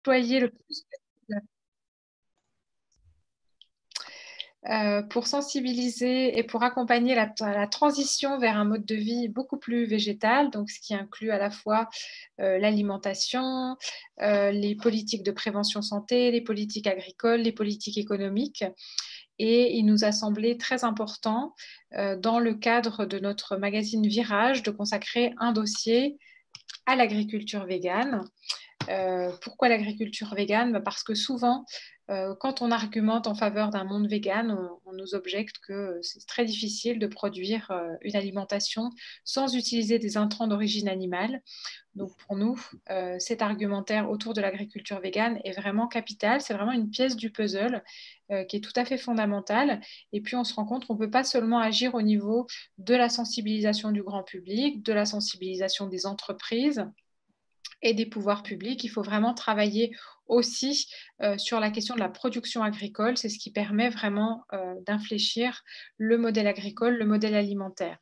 déployer le plus possible pour sensibiliser et pour accompagner la transition vers un mode de vie beaucoup plus végétal, donc ce qui inclut à la fois l'alimentation, les politiques de prévention santé, les politiques agricoles, les politiques économiques. Et il nous a semblé très important, dans le cadre de notre magazine Virage, de consacrer un dossier à l'agriculture végane. Pourquoi l'agriculture végane? Parce que souvent, quand on argumente en faveur d'un monde végane, on nous objecte que c'est très difficile de produire une alimentation sans utiliser des intrants d'origine animale. Donc pour nous, cet argumentaire autour de l'agriculture végane est vraiment capital. C'est vraiment une pièce du puzzle qui est tout à fait fondamentale. Et puis on se rend compte qu'on ne peut pas seulement agir au niveau de la sensibilisation du grand public, de la sensibilisation des entreprises et des pouvoirs publics. Il faut vraiment travailler aussi sur la question de la production agricole. C'est ce qui permet vraiment d'infléchir le modèle agricole, le modèle alimentaire.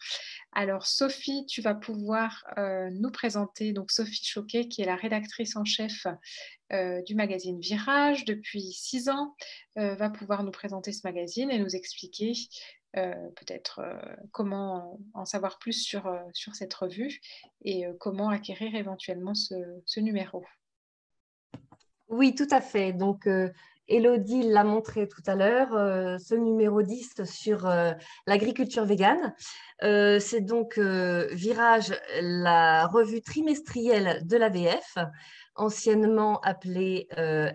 Alors Sophie, tu vas pouvoir nous présenter, donc Sophie Choquet, qui est la rédactrice en chef du magazine Virage depuis 6 ans, va pouvoir nous présenter ce magazine et nous expliquer peut-être comment en savoir plus sur cette revue et comment acquérir éventuellement ce numéro. Oui, tout à fait. Donc, Élodie l'a montré tout à l'heure, ce numéro 10 sur l'agriculture végane. C'est donc Virage, la revue trimestrielle de l'AVF, anciennement appelée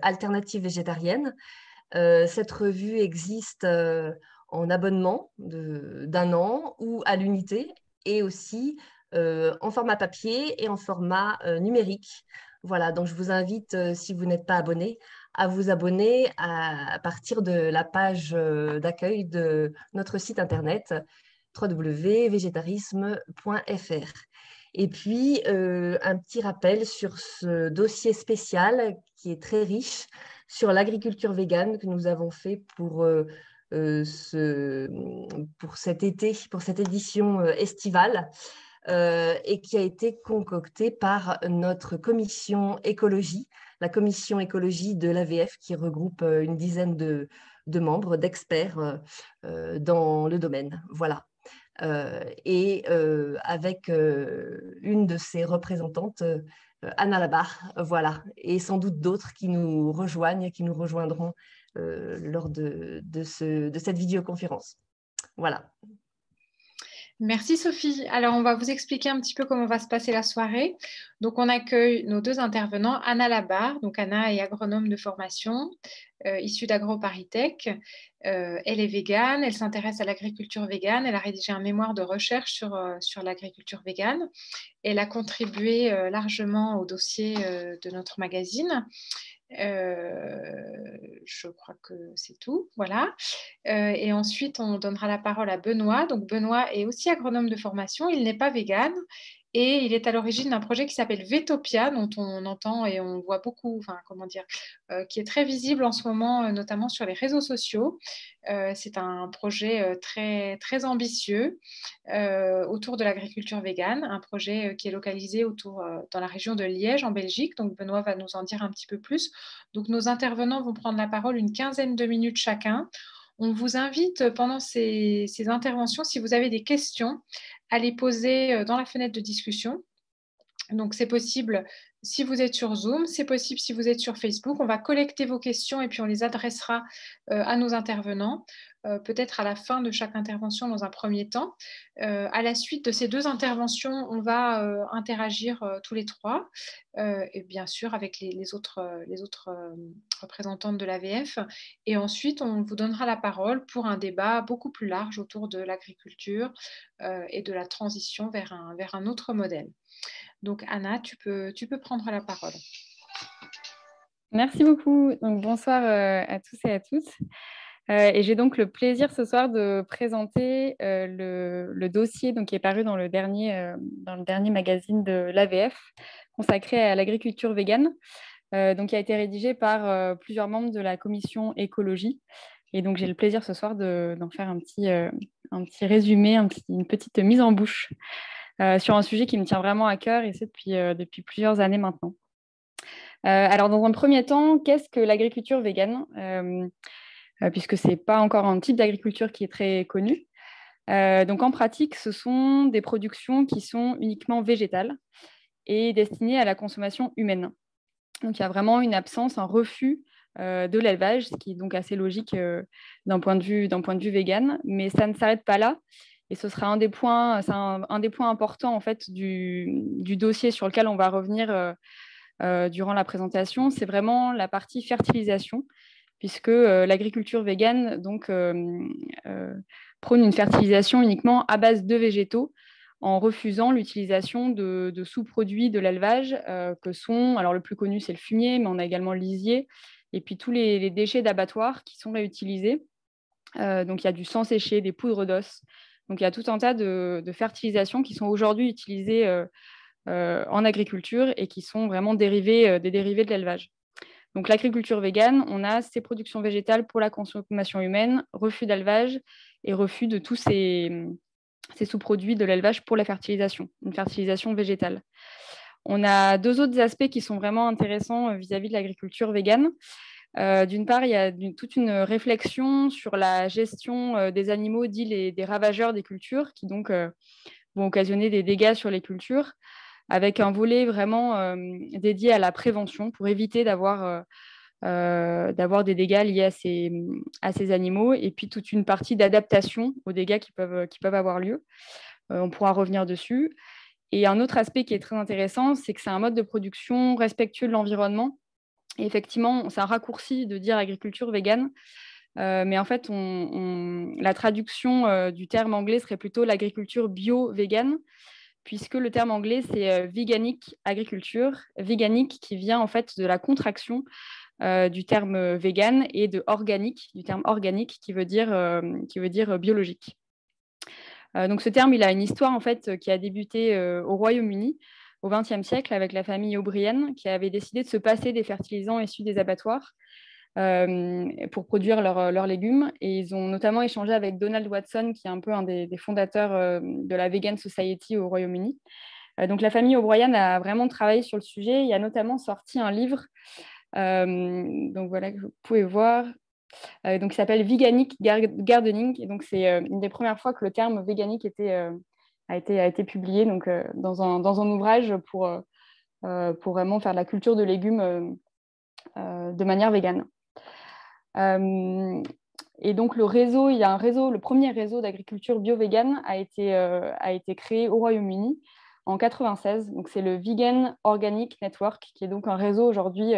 Alternative végétarienne. Cette revue existe en abonnement d'1 an ou à l'unité et aussi en format papier et en format numérique. Voilà, donc je vous invite, si vous n'êtes pas abonné, à vous abonner à partir de la page d'accueil de notre site internet www.végétarisme.fr. Et puis, un petit rappel sur ce dossier spécial qui est très riche sur l'agriculture végane que nous avons fait pour cet été, pour cette édition estivale. Et qui a été concocté par notre commission écologie, la commission écologie de l'AVF, qui regroupe une dizaine de membres, d'experts dans le domaine. Voilà. Et avec une de ses représentantes, Anna Labarre, voilà, et sans doute d'autres qui nous rejoignent, qui nous rejoindront lors de cette vidéoconférence. Voilà. Merci Sophie. Alors, on va vous expliquer un petit peu comment va se passer la soirée. Donc, on accueille nos 2 intervenants, Anna Labarre. Donc, Anna est agronome de formation, issue d'AgroParisTech. Elle est végane, elle s'intéresse à l'agriculture végane. Elle a rédigé un mémoire de recherche sur l'agriculture végane. Elle a contribué largement au dossier de notre magazine. Je crois que c'est tout, voilà. Et ensuite, on donnera la parole à Benoît. Donc, Benoît est aussi agronome de formation. Il n'est pas végane et il est à l'origine d'un projet qui s'appelle Vetopia, dont on entend et on voit beaucoup, enfin, comment dire, qui est très visible en ce moment, notamment sur les réseaux sociaux. C'est un projet très, très ambitieux autour de l'agriculture végane, un projet qui est localisé dans la région de Liège, en Belgique. Donc, Benoît va nous en dire un petit peu plus. Donc, nos intervenants vont prendre la parole une quinzaine de minutes chacun. On vous invite pendant ces interventions, si vous avez des questions, à les poser dans la fenêtre de discussion. Donc, c'est possible si vous êtes sur Zoom, c'est possible si vous êtes sur Facebook. On va collecter vos questions et puis on les adressera à nos intervenants, peut-être à la fin de chaque intervention dans un premier temps. À la suite de ces 2 interventions, on va interagir tous les 3, et bien sûr avec les autres représentantes de l'AVF. Et ensuite, on vous donnera la parole pour un débat beaucoup plus large autour de l'agriculture et de la transition vers un autre modèle. Donc, Anna, tu peux prendre la parole. Merci beaucoup. Donc, bonsoir à tous et à toutes. Et j'ai donc le plaisir ce soir de présenter le dossier donc, qui est paru dans le dernier magazine de l'AVF consacré à l'agriculture végane, donc, qui a été rédigé par plusieurs membres de la commission écologie. Et donc, j'ai le plaisir ce soir d'en faire un petit résumé, une petite mise en bouche sur un sujet qui me tient vraiment à cœur, et c'est depuis plusieurs années maintenant. Alors, dans un premier temps, qu'est-ce que l'agriculture végane puisque ce n'est pas encore un type d'agriculture qui est très connu. Donc, en pratique, ce sont des productions qui sont uniquement végétales et destinées à la consommation humaine. Donc, il y a vraiment une absence, un refus de l'élevage, ce qui est donc assez logique d'un point de vue vegan. Mais ça ne s'arrête pas là. Et ce sera un des points importants en fait, du dossier sur lequel on va revenir durant la présentation. C'est vraiment la partie fertilisation, puisque l'agriculture végane prône une fertilisation uniquement à base de végétaux, en refusant l'utilisation de sous-produits de l'élevage que sont, alors le plus connu c'est le fumier, mais on a également le lisier, et puis tous les déchets d'abattoirs qui sont réutilisés. Donc il y a du sang séché, des poudres d'os. Donc il y a tout un tas de fertilisations qui sont aujourd'hui utilisées en agriculture et qui sont vraiment des dérivés de l'élevage. Donc l'agriculture végane, on a ces productions végétales pour la consommation humaine, refus d'élevage et refus de tous ces sous-produits de l'élevage pour la fertilisation, une fertilisation végétale. On a deux autres aspects qui sont vraiment intéressants vis-à-vis de l'agriculture végane. D'une part, il y a toute une réflexion sur la gestion des animaux dits des ravageurs des cultures, qui donc vont occasionner des dégâts sur les cultures, avec un volet vraiment dédié à la prévention pour éviter d'avoir des dégâts liés à ces animaux, et puis toute une partie d'adaptation aux dégâts qui peuvent avoir lieu. On pourra revenir dessus. Et un autre aspect qui est très intéressant, c'est que c'est un mode de production respectueux de l'environnement. Et effectivement, c'est un raccourci de dire agriculture végane, mais en fait, la traduction du terme anglais serait plutôt l'agriculture bio-végane, puisque le terme anglais, c'est veganic agriculture, veganic qui vient en fait de la contraction du terme vegan et de organique, du terme organique qui veut dire biologique. Donc ce terme, il a une histoire en fait qui a débuté au Royaume-Uni au XXe siècle avec la famille O'Brien qui avait décidé de se passer des fertilisants issus des abattoirs pour produire leurs légumes. Et ils ont notamment échangé avec Donald Watson, qui est un peu un des fondateurs de la Vegan Society au Royaume-Uni. Donc la famille O'Brien a vraiment travaillé sur le sujet. Il a notamment sorti un livre, donc voilà, que vous pouvez voir, donc, il s'appelle Veganic Gardening. Et donc, c'est une des premières fois que le terme veganique a été publié donc, dans un ouvrage pour vraiment faire de la culture de légumes de manière végane. Et donc, le premier réseau d'agriculture bio-végane a été créé au Royaume-Uni en 1996. Donc, c'est le Vegan Organic Network, qui est donc un réseau aujourd'hui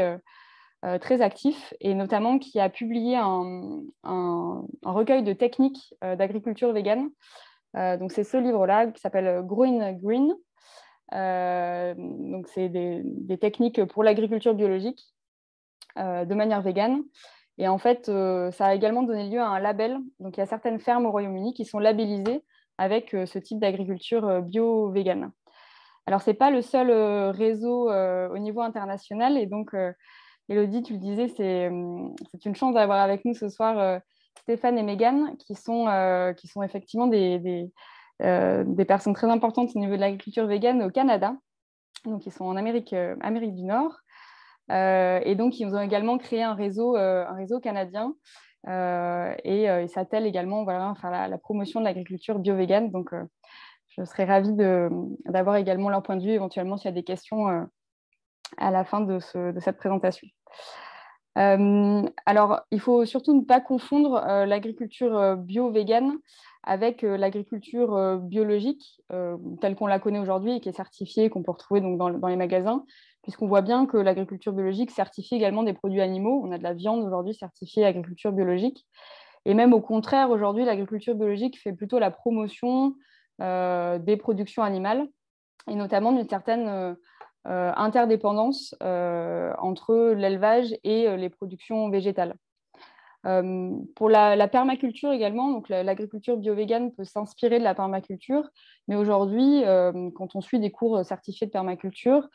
très actif et notamment qui a publié un recueil de techniques d'agriculture végane. Donc, c'est ce livre-là qui s'appelle Growing Green. Donc, c'est des techniques pour l'agriculture biologique de manière végane. Et en fait, ça a également donné lieu à un label. Donc, il y a certaines fermes au Royaume-Uni qui sont labellisées avec ce type d'agriculture bio-végane. Alors, ce n'est pas le seul réseau au niveau international. Et donc, Élodie, tu le disais, c'est une chance d'avoir avec nous ce soir Stéphane et Megan, qui sont effectivement des personnes très importantes au niveau de l'agriculture végane au Canada. Donc, ils sont en Amérique du Nord. Et donc, ils ont également créé un réseau canadien. Et ils s'attellent également à faire la promotion de l'agriculture bio-végane. Donc, je serais ravie d'avoir également leur point de vue, éventuellement, s'il y a des questions à la fin de cette présentation. Alors, il faut surtout ne pas confondre l'agriculture bio-végane avec l'agriculture biologique telle qu'on la connaît aujourd'hui et qui est certifiée, qu'on peut retrouver donc, dans les magasins, puisqu'on voit bien que l'agriculture biologique certifie également des produits animaux. On a de la viande aujourd'hui certifiée agriculture biologique. Et même au contraire, aujourd'hui, l'agriculture biologique fait plutôt la promotion des productions animales et notamment d'une certaine interdépendance entre l'élevage et les productions végétales. Pour la permaculture également, donc l'agriculture bio-végane peut s'inspirer de la permaculture, mais aujourd'hui, quand on suit des cours certifiés de permaculture,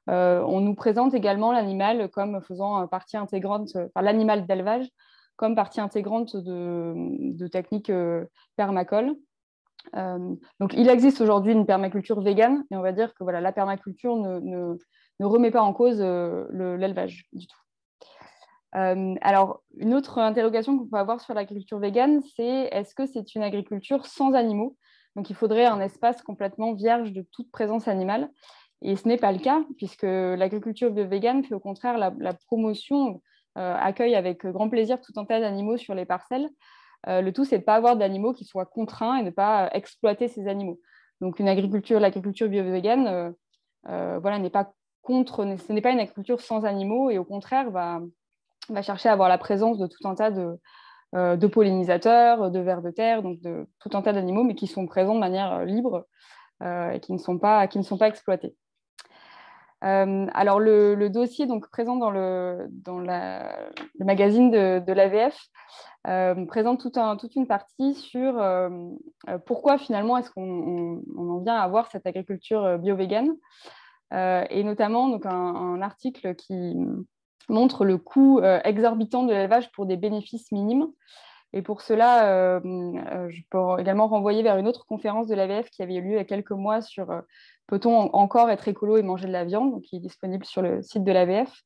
on nous présente également l'animal comme faisant partie intégrante, l'animal d'élevage comme partie intégrante de techniques permacoles. Donc, il existe aujourd'hui une permaculture végane, et on va dire que voilà, la permaculture ne ne remet pas en cause l'élevage du tout. Alors, une autre interrogation qu'on peut avoir sur l'agriculture végane, c'est est-ce que c'est une agriculture sans animaux? Donc, il faudrait un espace complètement vierge de toute présence animale. Et ce n'est pas le cas, puisque l'agriculture végane fait au contraire la promotion, accueille avec grand plaisir tout un tas d'animaux sur les parcelles. Le tout, c'est de ne pas avoir d'animaux qui soient contraints et de ne pas exploiter ces animaux. Donc, l'agriculture bio-végane voilà, n'est pas ce n'est pas une agriculture sans animaux et au contraire va chercher à avoir la présence de tout un tas de pollinisateurs, de vers de terre, donc de tout un tas d'animaux, mais qui sont présents de manière libre et qui ne sont pas exploités. Alors, le dossier donc, présent dans le magazine de l'AVF présente toute une partie sur pourquoi finalement est-ce qu'on en vient à avoir cette agriculture bio-végane et notamment donc, un article qui montre le coût exorbitant de l'élevage pour des bénéfices minimes. Et pour cela, je peux également renvoyer vers une autre conférence de l'AVF qui avait eu lieu il y a quelques mois sur peut-on encore être écolo et manger de la viande, donc qui est disponible sur le site de l'AVF.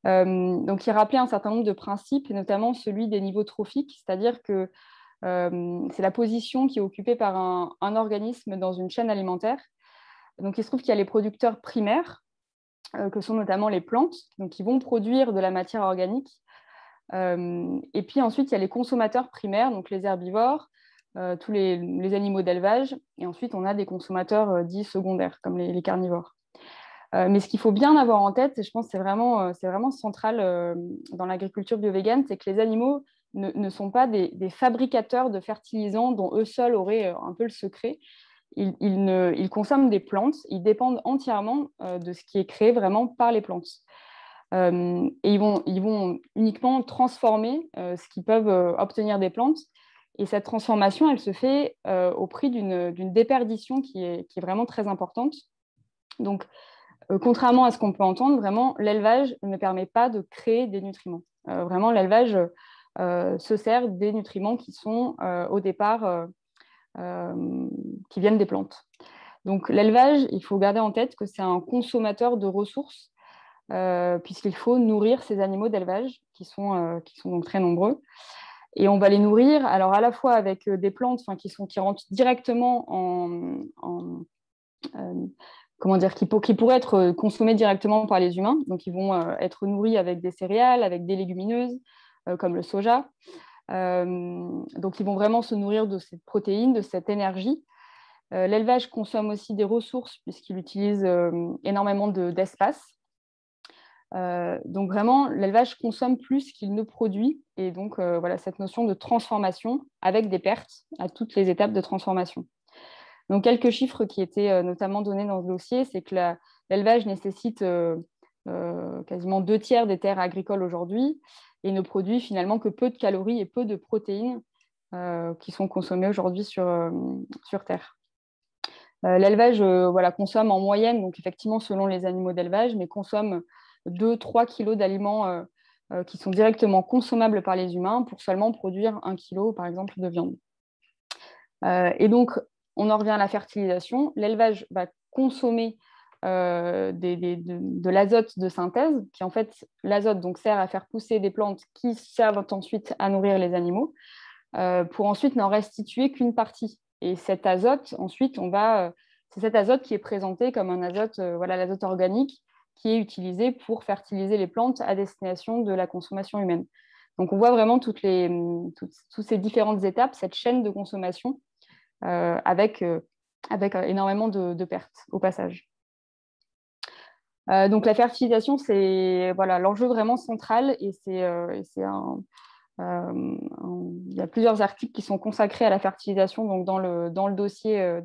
Donc, il rappelait un certain nombre de principes, et notamment celui des niveaux trophiques, c'est-à-dire que c'est la position qui est occupée par un organisme dans une chaîne alimentaire. Donc, il se trouve qu'il y a les producteurs primaires, que sont notamment les plantes, donc qui vont produire de la matière organique. Et puis ensuite, il y a les consommateurs primaires, donc les herbivores, tous les animaux d'élevage. Et ensuite, on a des consommateurs dits secondaires, comme les carnivores. Mais ce qu'il faut bien avoir en tête, et je pense que c'est vraiment central dans l'agriculture bio-végane, c'est que les animaux ne sont pas des fabricateurs de fertilisants dont eux seuls auraient un peu le secret. Ils consomment des plantes, ils dépendent entièrement de ce qui est créé vraiment par les plantes. Et ils vont uniquement transformer ce qu'ils peuvent obtenir des plantes. Et cette transformation, elle se fait au prix d'une déperdition qui est vraiment très importante. Donc, contrairement à ce qu'on peut entendre, vraiment, l'élevage ne permet pas de créer des nutriments. Vraiment, l'élevage se sert des nutriments qui sont au départ qui viennent des plantes. Donc, l'élevage, il faut garder en tête que c'est un consommateur de ressources puisqu'il faut nourrir ces animaux d'élevage qui sont donc très nombreux. Et on va les nourrir alors à la fois avec des plantes qui rentrent directement comment dire, qui pourraient être consommés directement par les humains. Donc, ils vont être nourris avec des céréales, avec des légumineuses, comme le soja. Donc, ils vont vraiment se nourrir de cette protéine, de cette énergie. L'élevage consomme aussi des ressources, puisqu'il utilise énormément d'espace. Donc, vraiment, l'élevage consomme plus qu'il ne produit. Et donc, voilà, cette notion de transformation avec des pertes à toutes les étapes de transformation. Donc, quelques chiffres qui étaient notamment donnés dans ce dossier, c'est que l'élevage nécessite quasiment 2/3 des terres agricoles aujourd'hui et ne produit finalement que peu de calories et peu de protéines qui sont consommées aujourd'hui sur Terre. L'élevage voilà, consomme en moyenne, donc effectivement selon les animaux d'élevage, mais consomme 2-3 kilos d'aliments qui sont directement consommables par les humains pour seulement produire 1 kilo, par exemple, de viande. Et donc, on en revient à la fertilisation. L'élevage va consommer de l'azote de synthèse, qui en fait, l'azote donc, sert à faire pousser des plantes qui servent ensuite à nourrir les animaux, pour ensuite n'en restituer qu'une partie. Et cet azote, ensuite, c'est cet azote qui est présenté comme un azote, voilà, l'azote organique, qui est utilisé pour fertiliser les plantes à destination de la consommation humaine. Donc, on voit vraiment toutes ces différentes étapes, cette chaîne de consommation, avec énormément de pertes au passage. Donc la fertilisation, c'est voilà, l'enjeu vraiment central et il y a plusieurs articles qui sont consacrés à la fertilisation donc dans le dossier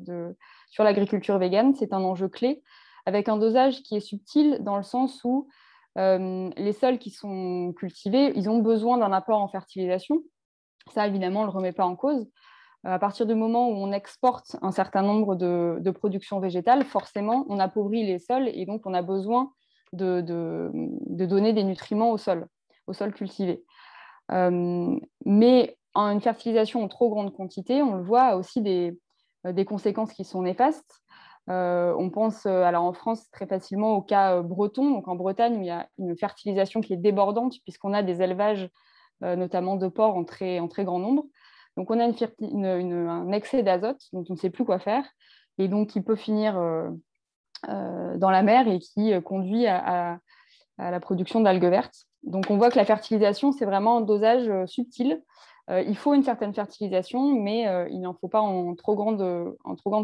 sur l'agriculture végane. C'est un enjeu clé avec un dosage qui est subtil dans le sens où les sols qui sont cultivés, ils ont besoin d'un apport en fertilisation. Ça, évidemment, on ne le remet pas en cause. À partir du moment où on exporte un certain nombre de productions végétales, forcément, on appauvrit les sols et donc on a besoin de donner des nutriments au sol cultivé. Mais une fertilisation en trop grande quantité, on le voit, a aussi des conséquences qui sont néfastes. On pense alors en France très facilement au cas breton, donc en Bretagne où il y a une fertilisation qui est débordante puisqu'on a des élevages notamment de porcs en très grand nombre. Donc on a un excès d'azote dont on ne sait plus quoi faire et donc qui peut finir dans la mer et qui conduit à la production d'algues vertes. Donc on voit que la fertilisation, c'est vraiment un dosage subtil. Il faut une certaine fertilisation, mais il n'en faut pas en trop grande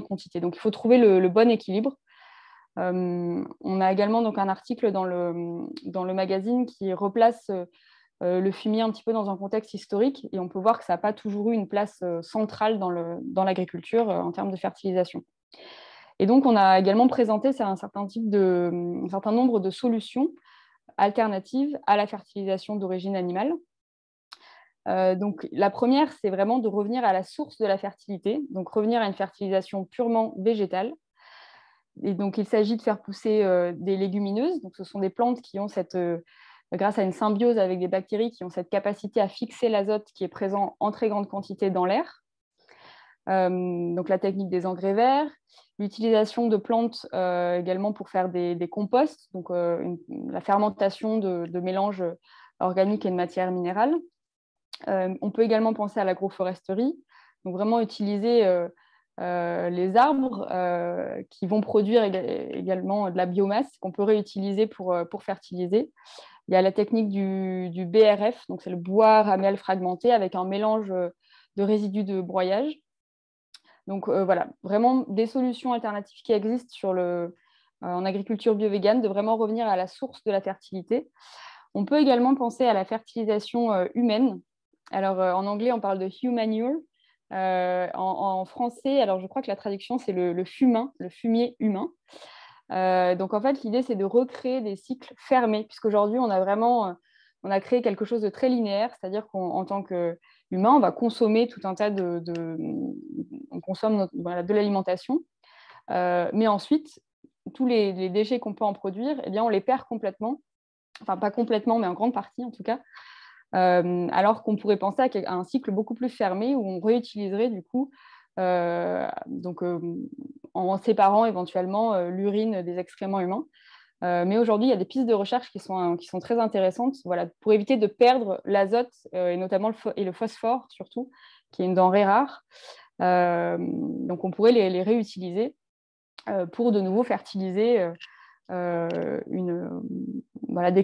quantité. Donc il faut trouver le bon équilibre. On a également donc, un article dans le magazine qui replace le fumier un petit peu dans un contexte historique et on peut voir que ça n'a pas toujours eu une place centrale dans l'agriculture en termes de fertilisation. Et donc, on a également présenté un certain nombre de solutions alternatives à la fertilisation d'origine animale. Donc, la première, c'est vraiment de revenir à la source de la fertilité, donc revenir à une fertilisation purement végétale. Et donc, il s'agit de faire pousser des légumineuses. Donc, ce sont des plantes qui ont grâce à une symbiose avec des bactéries qui ont cette capacité à fixer l'azote qui est présent en très grande quantité dans l'air. Donc la technique des engrais verts, l'utilisation de plantes également pour faire des composts, donc la fermentation de mélanges organiques et de matières minérales. On peut également penser à l'agroforesterie, donc vraiment utiliser les arbres qui vont produire également de la biomasse qu'on peut réutiliser pour fertiliser. Il y a la technique du BRF, donc c'est le bois ramial fragmenté avec un mélange de résidus de broyage. Donc voilà, vraiment des solutions alternatives qui existent en agriculture bio-végane, de vraiment revenir à la source de la fertilité. On peut également penser à la fertilisation humaine. Alors en anglais, on parle de humanure. En français, alors je crois que la traduction, c'est le fumin, le fumier humain. Donc en fait, l'idée, c'est de recréer des cycles fermés, puisqu'aujourd'hui, on a créé quelque chose de très linéaire, c'est-à-dire qu'en tant qu'humain, on va consommer tout un tas on consomme de l'alimentation, mais ensuite, tous les déchets qu'on peut en produire, eh bien, on les perd complètement, enfin pas complètement, mais en grande partie en tout cas, alors qu'on pourrait penser à un cycle beaucoup plus fermé où on réutiliserait du coup en séparant éventuellement l'urine des excréments humains. Mais aujourd'hui, il y a des pistes de recherche qui sont très intéressantes, voilà, pour éviter de perdre l'azote et notamment le phosphore surtout, qui est une denrée rare. Donc on pourrait les réutiliser pour de nouveau fertiliser des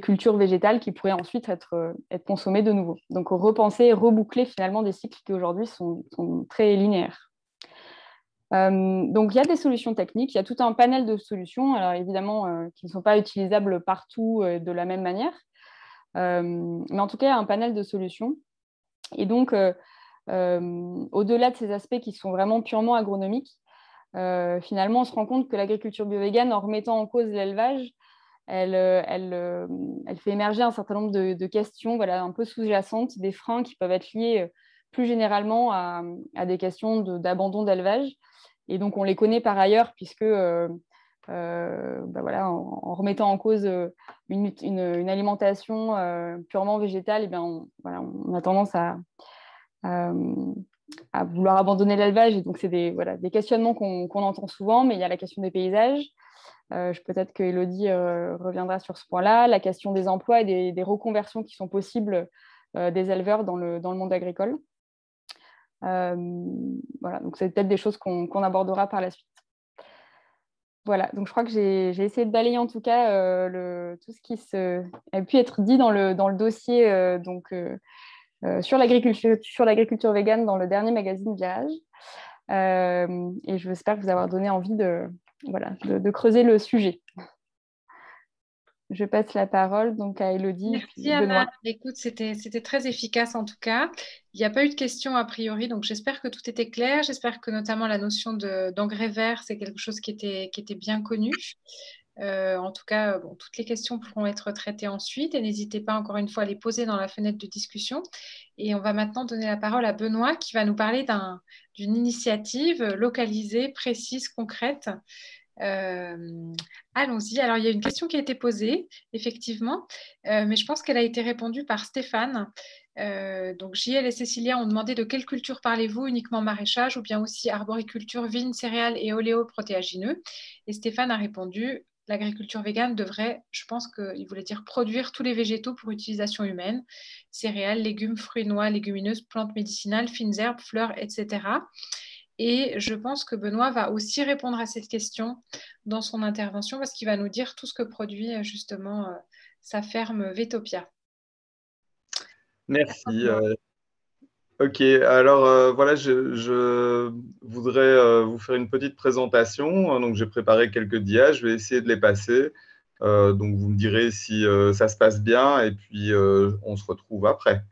cultures végétales qui pourraient ensuite être consommées de nouveau. Donc repenser et reboucler finalement des cycles qui aujourd'hui sont très linéaires. Donc, il y a des solutions techniques, il y a tout un panel de solutions, alors évidemment, qui ne sont pas utilisables partout de la même manière, mais en tout cas, il y a un panel de solutions. Et donc, au-delà de ces aspects qui sont vraiment purement agronomiques, finalement, on se rend compte que l'agriculture bio-végane, en remettant en cause l'élevage, elle fait émerger un certain nombre de questions voilà, un peu sous-jacentes, des freins qui peuvent être liés plus généralement à des questions d'abandon d'élevage. Et donc, on les connaît par ailleurs, puisque voilà, en remettant en cause une alimentation purement végétale, eh bien, on a tendance à vouloir abandonner l'élevage. Et donc, c'est des questionnements qu'on entend souvent, mais il y a la question des paysages. Peut-être que Élodie reviendra sur ce point-là. La question des emplois et des reconversions qui sont possibles des éleveurs dans le monde agricole. Voilà, donc c'est peut-être des choses qu'on abordera par la suite. Voilà, donc je crois que j'ai essayé de balayer en tout cas tout ce qui a pu être dit dans le dossier sur l'agriculture végane dans le dernier magazine Virage. Et j'espère vous avoir donné envie de creuser le sujet. Je passe la parole donc à Élodie et puis Merci Benoît. Anna. Écoute, c'était très efficace en tout cas. Il n'y a pas eu de questions a priori, donc j'espère que tout était clair. J'espère que notamment la notion d'engrais vert, c'est quelque chose qui était bien connu. En tout cas, toutes les questions pourront être traitées ensuite et n'hésitez pas encore une fois à les poser dans la fenêtre de discussion. Et on va maintenant donner la parole à Benoît qui va nous parler d'une initiative localisée, précise, concrète Allons-y. Alors, il y a une question qui a été posée, effectivement, mais je pense qu'elle a été répondue par Stéphane. Donc, JL et Cécilia ont demandé de quelle culture parlez-vous, uniquement maraîchage ou bien aussi arboriculture, vignes, céréales et oléoprotéagineux. Et Stéphane a répondu, l'agriculture végane devrait, je pense qu'il voulait dire produire tous les végétaux pour utilisation humaine, céréales, légumes, fruits, noix, légumineuses, plantes médicinales, fines herbes, fleurs, etc. Et je pense que Benoît va aussi répondre à cette question dans son intervention parce qu'il va nous dire tout ce que produit justement sa ferme Vetopia. Merci. Ok, alors voilà, je voudrais vous faire une petite présentation. Donc, j'ai préparé quelques dias, je vais essayer de les passer. Donc, vous me direz si ça se passe bien et puis on se retrouve après.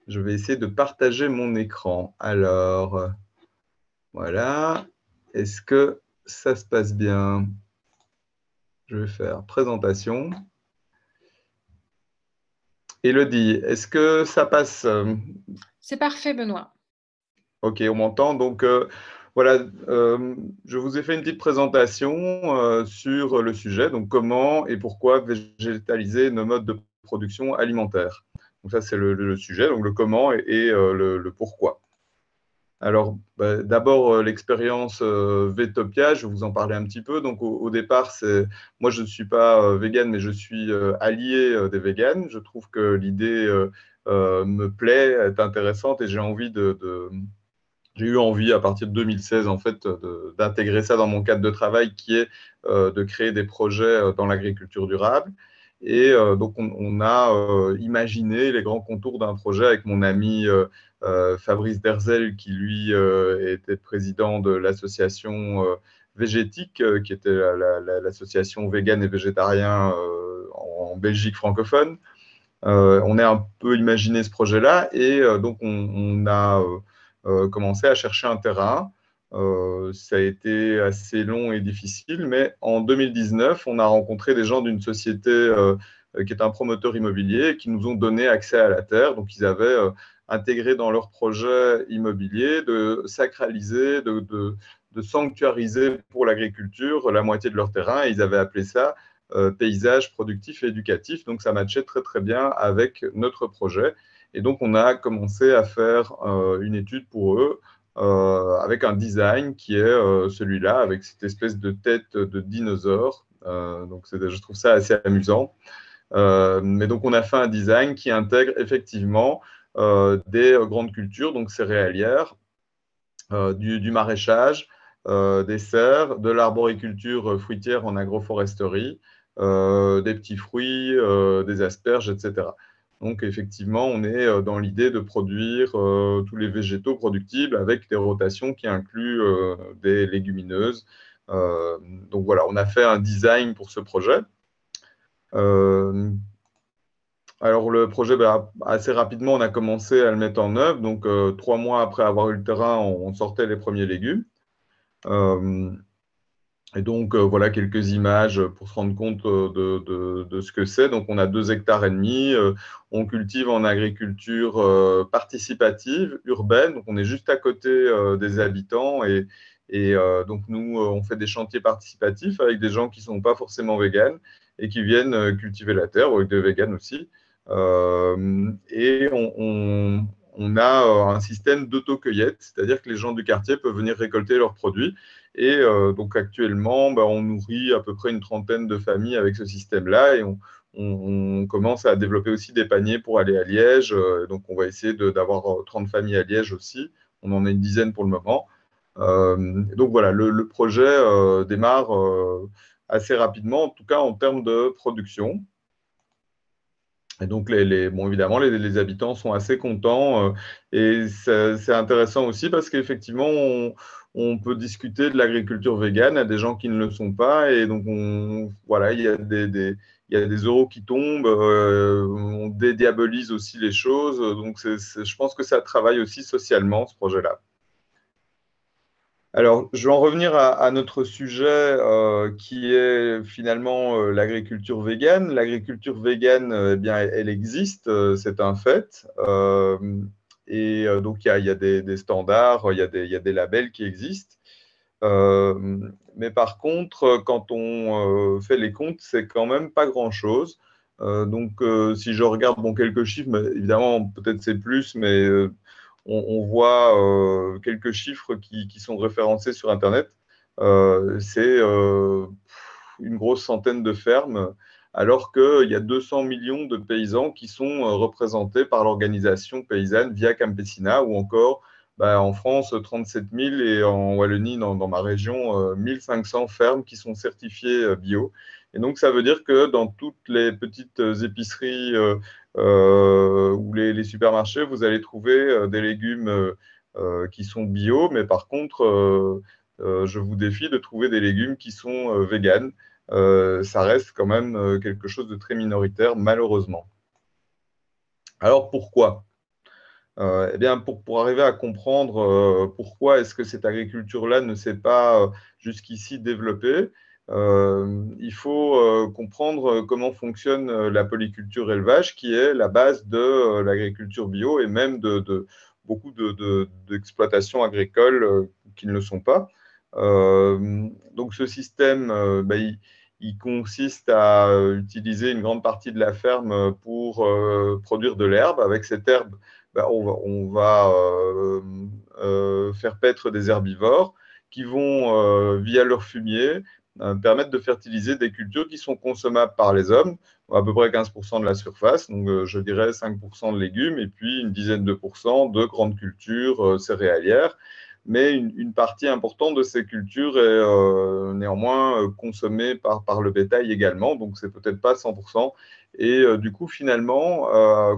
Je vais essayer de partager mon écran. Alors, voilà. Est-ce que ça se passe bien? Je vais faire présentation. Élodie, est-ce que ça passe? C'est parfait, Benoît. Ok, on m'entend. Donc, voilà, je vous ai fait une petite présentation sur le sujet, donc comment et pourquoi végétaliser nos modes de production alimentaire. Donc, ça, c'est le sujet, donc le comment et le pourquoi. Alors, d'abord, l'expérience Vetopia, je vais vous en parler un petit peu. Donc, au départ, moi, je ne suis pas végane, mais je suis allié des véganes. Je trouve que l'idée me plaît, est intéressante et j'ai eu envie, à partir de 2016, en fait, d'intégrer ça dans mon cadre de travail, qui est de créer des projets dans l'agriculture durable. Et donc, on a imaginé les grands contours d'un projet avec mon ami Fabrice Derzel, qui, lui, était président de l'association Végétique, qui était l'association vegan et végétarien en Belgique francophone. On a un peu imaginé ce projet-là et donc on a commencé à chercher un terrain. Ça a été assez long et difficile, mais en 2019, on a rencontré des gens d'une société qui est un promoteur immobilier qui nous ont donné accès à la terre. Donc, ils avaient intégré dans leur projet immobilier de sacraliser, de sanctuariser pour l'agriculture la moitié de leur terrain. Et ils avaient appelé ça paysage productif et éducatif. Donc, ça matchait très, très bien avec notre projet. Et donc, on a commencé à faire une étude pour eux avec un design qui est celui-là, avec cette espèce de tête de dinosaure. Donc, je trouve ça assez amusant. Mais donc, on a fait un design qui intègre effectivement des grandes cultures, donc céréalières, du maraîchage, des serres, de l'arboriculture fruitière en agroforesterie, des petits fruits, des asperges, etc. Donc, effectivement, on est dans l'idée de produire tous les végétaux productibles avec des rotations qui incluent des légumineuses. Donc, voilà, on a fait un design pour ce projet. Alors, le projet, assez rapidement, on a commencé à le mettre en œuvre. Donc, 3 mois après avoir eu le terrain, on sortait les premiers légumes. Et donc, voilà quelques images pour se rendre compte de ce que c'est. Donc, on a 2,5 hectares. On cultive en agriculture participative, urbaine. Donc, on est juste à côté des habitants. Et donc, nous, on fait des chantiers participatifs avec des gens qui ne sont pas forcément véganes et qui viennent cultiver la terre, avec des véganes aussi. Et on a un système d'autocueillette, c'est-à-dire que les gens du quartier peuvent venir récolter leurs produits. Et donc actuellement, on nourrit à peu près une trentaine de familles avec ce système-là et on commence à développer aussi des paniers pour aller à Liège. Donc on va essayer d'avoir 30 familles à Liège aussi. On en a une dizaine pour le moment. Donc voilà, le projet démarre assez rapidement, en tout cas en termes de production. Et donc, bon, évidemment, les habitants sont assez contents. Et c'est intéressant aussi parce qu'effectivement, on peut discuter de l'agriculture végane à des gens qui ne le sont pas. Et donc, voilà, il y a il y a des euros qui tombent. On dédiabolise aussi les choses. Donc, je pense que ça travaille aussi socialement, ce projet-là. Alors, je vais en revenir à notre sujet qui est finalement l'agriculture végane. L'agriculture végane, eh bien, elle existe, c'est un fait. Et donc, il y a des standards, il y a des labels qui existent. Mais par contre, quand on fait les comptes, c'est quand même pas grand-chose. Donc, si je regarde quelques chiffres, mais évidemment, peut-être c'est plus, mais on voit quelques chiffres qui sont référencés sur Internet. C'est une grosse centaine de fermes, alors qu'il y a 200 millions de paysans qui sont représentés par l'organisation paysanne Via Campesina, ou encore en France, 37 000, et en Wallonie, dans ma région, 1500 fermes qui sont certifiées bio. Et donc, ça veut dire que dans toutes les petites épiceries ou les supermarchés, vous allez trouver des légumes qui sont bio, mais par contre, je vous défie de trouver des légumes qui sont véganes. Ça reste quand même quelque chose de très minoritaire, malheureusement. Alors, pourquoi? Eh bien, pour arriver à comprendre pourquoi est-ce que cette agriculture-là ne s'est pas jusqu'ici développée, il faut comprendre comment fonctionne la polyculture élevage, qui est la base de l'agriculture bio et même de beaucoup d'exploitations agricoles qui ne le sont pas. Donc, ce système, il consiste à utiliser une grande partie de la ferme pour produire de l'herbe. Avec cette herbe, on va faire paître des herbivores qui vont, via leur fumier, permettre de fertiliser des cultures qui sont consommables par les hommes, à peu près 15% de la surface, donc je dirais 5% de légumes, et puis une dizaine de pourcents de grandes cultures céréalières. Mais une partie importante de ces cultures est néanmoins consommée par le bétail également, donc c'est peut-être pas 100%. Et du coup, finalement,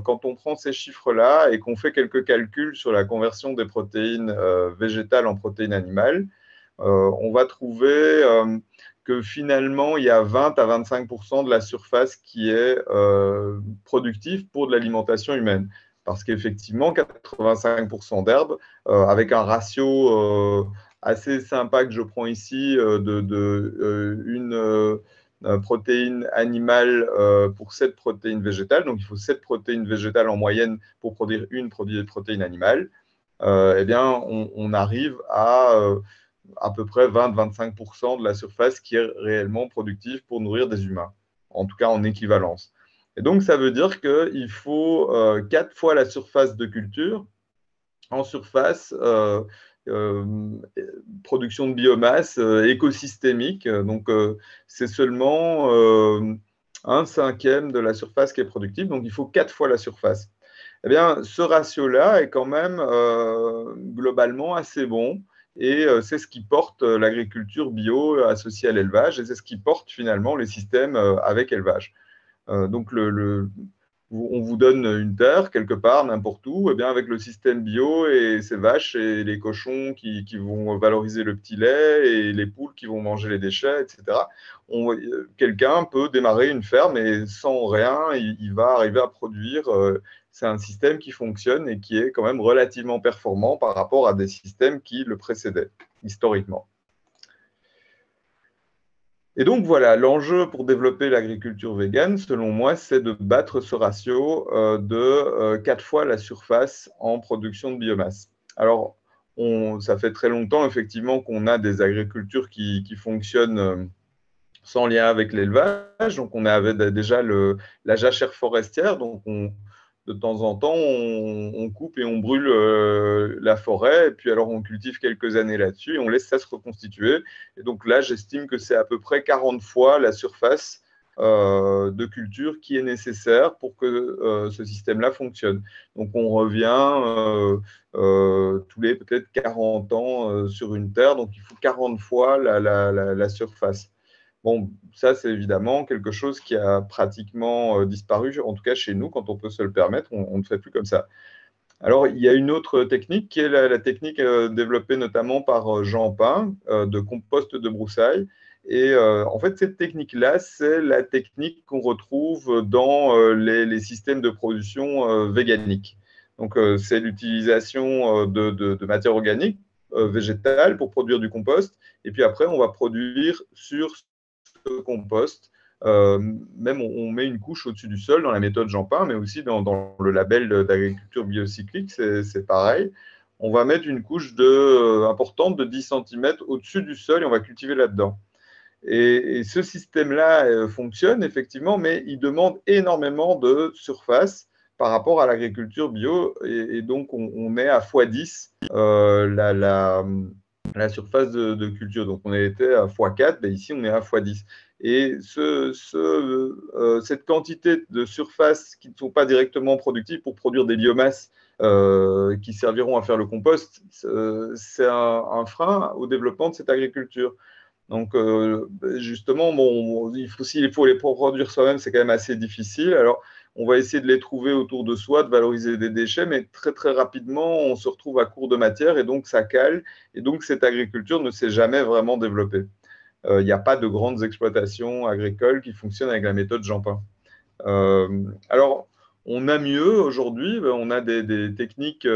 quand on prend ces chiffres-là et qu'on fait quelques calculs sur la conversion des protéines végétales en protéines animales, on va trouver que finalement, il y a 20 à 25% de la surface qui est productive pour de l'alimentation humaine. Parce qu'effectivement, 85% d'herbe, avec un ratio assez sympa que je prends ici une protéines animales pour 7 protéines végétales. Donc, il faut 7 protéines végétales en moyenne pour produire une protéine animale. Eh bien, on arrive à peu près 20-25% de la surface qui est réellement productive pour nourrir des humains, en tout cas en équivalence. Et donc, ça veut dire qu'il faut 4 fois la surface de culture en surface production de biomasse écosystémique. Donc, c'est seulement un cinquième de la surface qui est productive. Donc, il faut 4 fois la surface. Eh bien, ce ratio-là est quand même globalement assez bon. Et c'est ce qui porte l'agriculture bio associée à l'élevage, et c'est ce qui porte finalement les systèmes avec élevage. Donc, on vous donne une terre quelque part, n'importe où, et bien avec le système bio et ces vaches et les cochons qui vont valoriser le petit lait et les poules qui vont manger les déchets, etc. Quelqu'un peut démarrer une ferme et sans rien, il va arriver à produire. C'est un système qui fonctionne et qui est quand même relativement performant par rapport à des systèmes qui le précédaient historiquement. Et donc voilà, l'enjeu pour développer l'agriculture végane, selon moi, c'est de battre ce ratio de 4 fois la surface en production de biomasse. Alors, ça fait très longtemps, effectivement, qu'on a des agricultures qui fonctionnent sans lien avec l'élevage. Donc, on avait déjà la jachère forestière. Donc, de temps en temps, on coupe et on brûle la forêt, et puis alors on cultive quelques années là-dessus et on laisse ça se reconstituer. Et donc là, j'estime que c'est à peu près 40 fois la surface de culture qui est nécessaire pour que ce système-là fonctionne. Donc on revient tous les peut-être 40 ans sur une terre, donc il faut 40 fois la surface. Bon, ça, c'est évidemment quelque chose qui a pratiquement disparu, en tout cas chez nous, quand on peut se le permettre, on ne fait plus comme ça. Alors, il y a une autre technique qui est la technique développée notamment par Jean Pain de compost de broussailles. Et en fait, cette technique-là, c'est la technique qu'on retrouve dans les systèmes de production véganique. Donc, c'est l'utilisation de matières organiques végétales pour produire du compost. Et puis après, on va produire sur compost. Même on met une couche au-dessus du sol dans la méthode Jean Pain, mais aussi dans le label d'agriculture biocyclique, c'est pareil. on va mettre une couche importante de 10 cm au-dessus du sol et on va cultiver là-dedans. Et ce système-là fonctionne effectivement, mais il demande énormément de surface par rapport à l'agriculture bio. Et donc, on met à x10 la surface de culture. Donc, on était à x4, ben ici, on est à x10. Et cette quantité de surface qui ne sont pas directement productives pour produire des biomasses qui serviront à faire le compost, c'est un frein au développement de cette agriculture. Donc, justement, bon, s'il faut les produire soi-même, c'est quand même assez difficile. Alors, on va essayer de les trouver autour de soi, de valoriser des déchets, mais très, très rapidement, on se retrouve à court de matière et donc ça cale. Et donc, cette agriculture ne s'est jamais vraiment développée. Il n'y a pas de grandes exploitations agricoles qui fonctionnent avec la méthode Jeanpin. Alors, on a mieux aujourd'hui, on a des techniques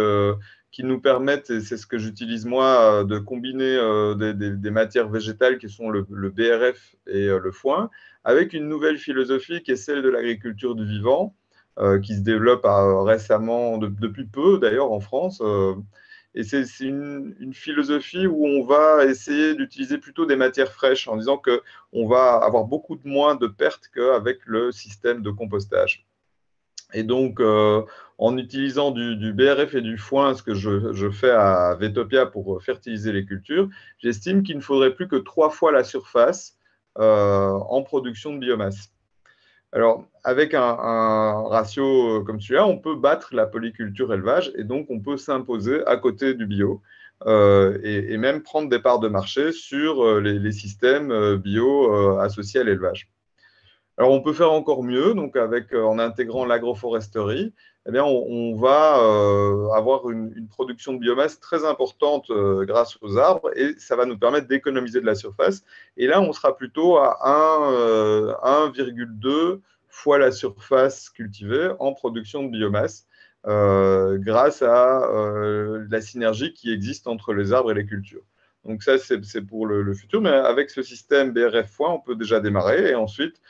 qui nous permettent, et c'est ce que j'utilise moi, de combiner des matières végétales qui sont le BRF et le foin, avec une nouvelle philosophie qui est celle de l'agriculture du vivant, qui se développe récemment, depuis peu d'ailleurs en France. Et c'est une philosophie où on va essayer d'utiliser plutôt des matières fraîches en disant qu'on va avoir beaucoup moins de pertes qu'avec le système de compostage. Et donc, en utilisant du BRF et du foin, ce que je fais à Vetopia pour fertiliser les cultures, j'estime qu'il ne faudrait plus que 3 fois la surface en production de biomasse. Alors, avec un ratio comme celui-là, on peut battre la polyculture élevage et donc on peut s'imposer à côté du bio et même prendre des parts de marché sur les systèmes bio associés à l'élevage. Alors, on peut faire encore mieux, donc en intégrant l'agroforesterie, eh bien, on va avoir une production de biomasse très importante grâce aux arbres et ça va nous permettre d'économiser de la surface. Et là, on sera plutôt à 1,2 fois la surface cultivée en production de biomasse grâce à la synergie qui existe entre les arbres et les cultures. Donc ça, c'est pour le futur, mais avec ce système BRF, on peut déjà démarrer et ensuite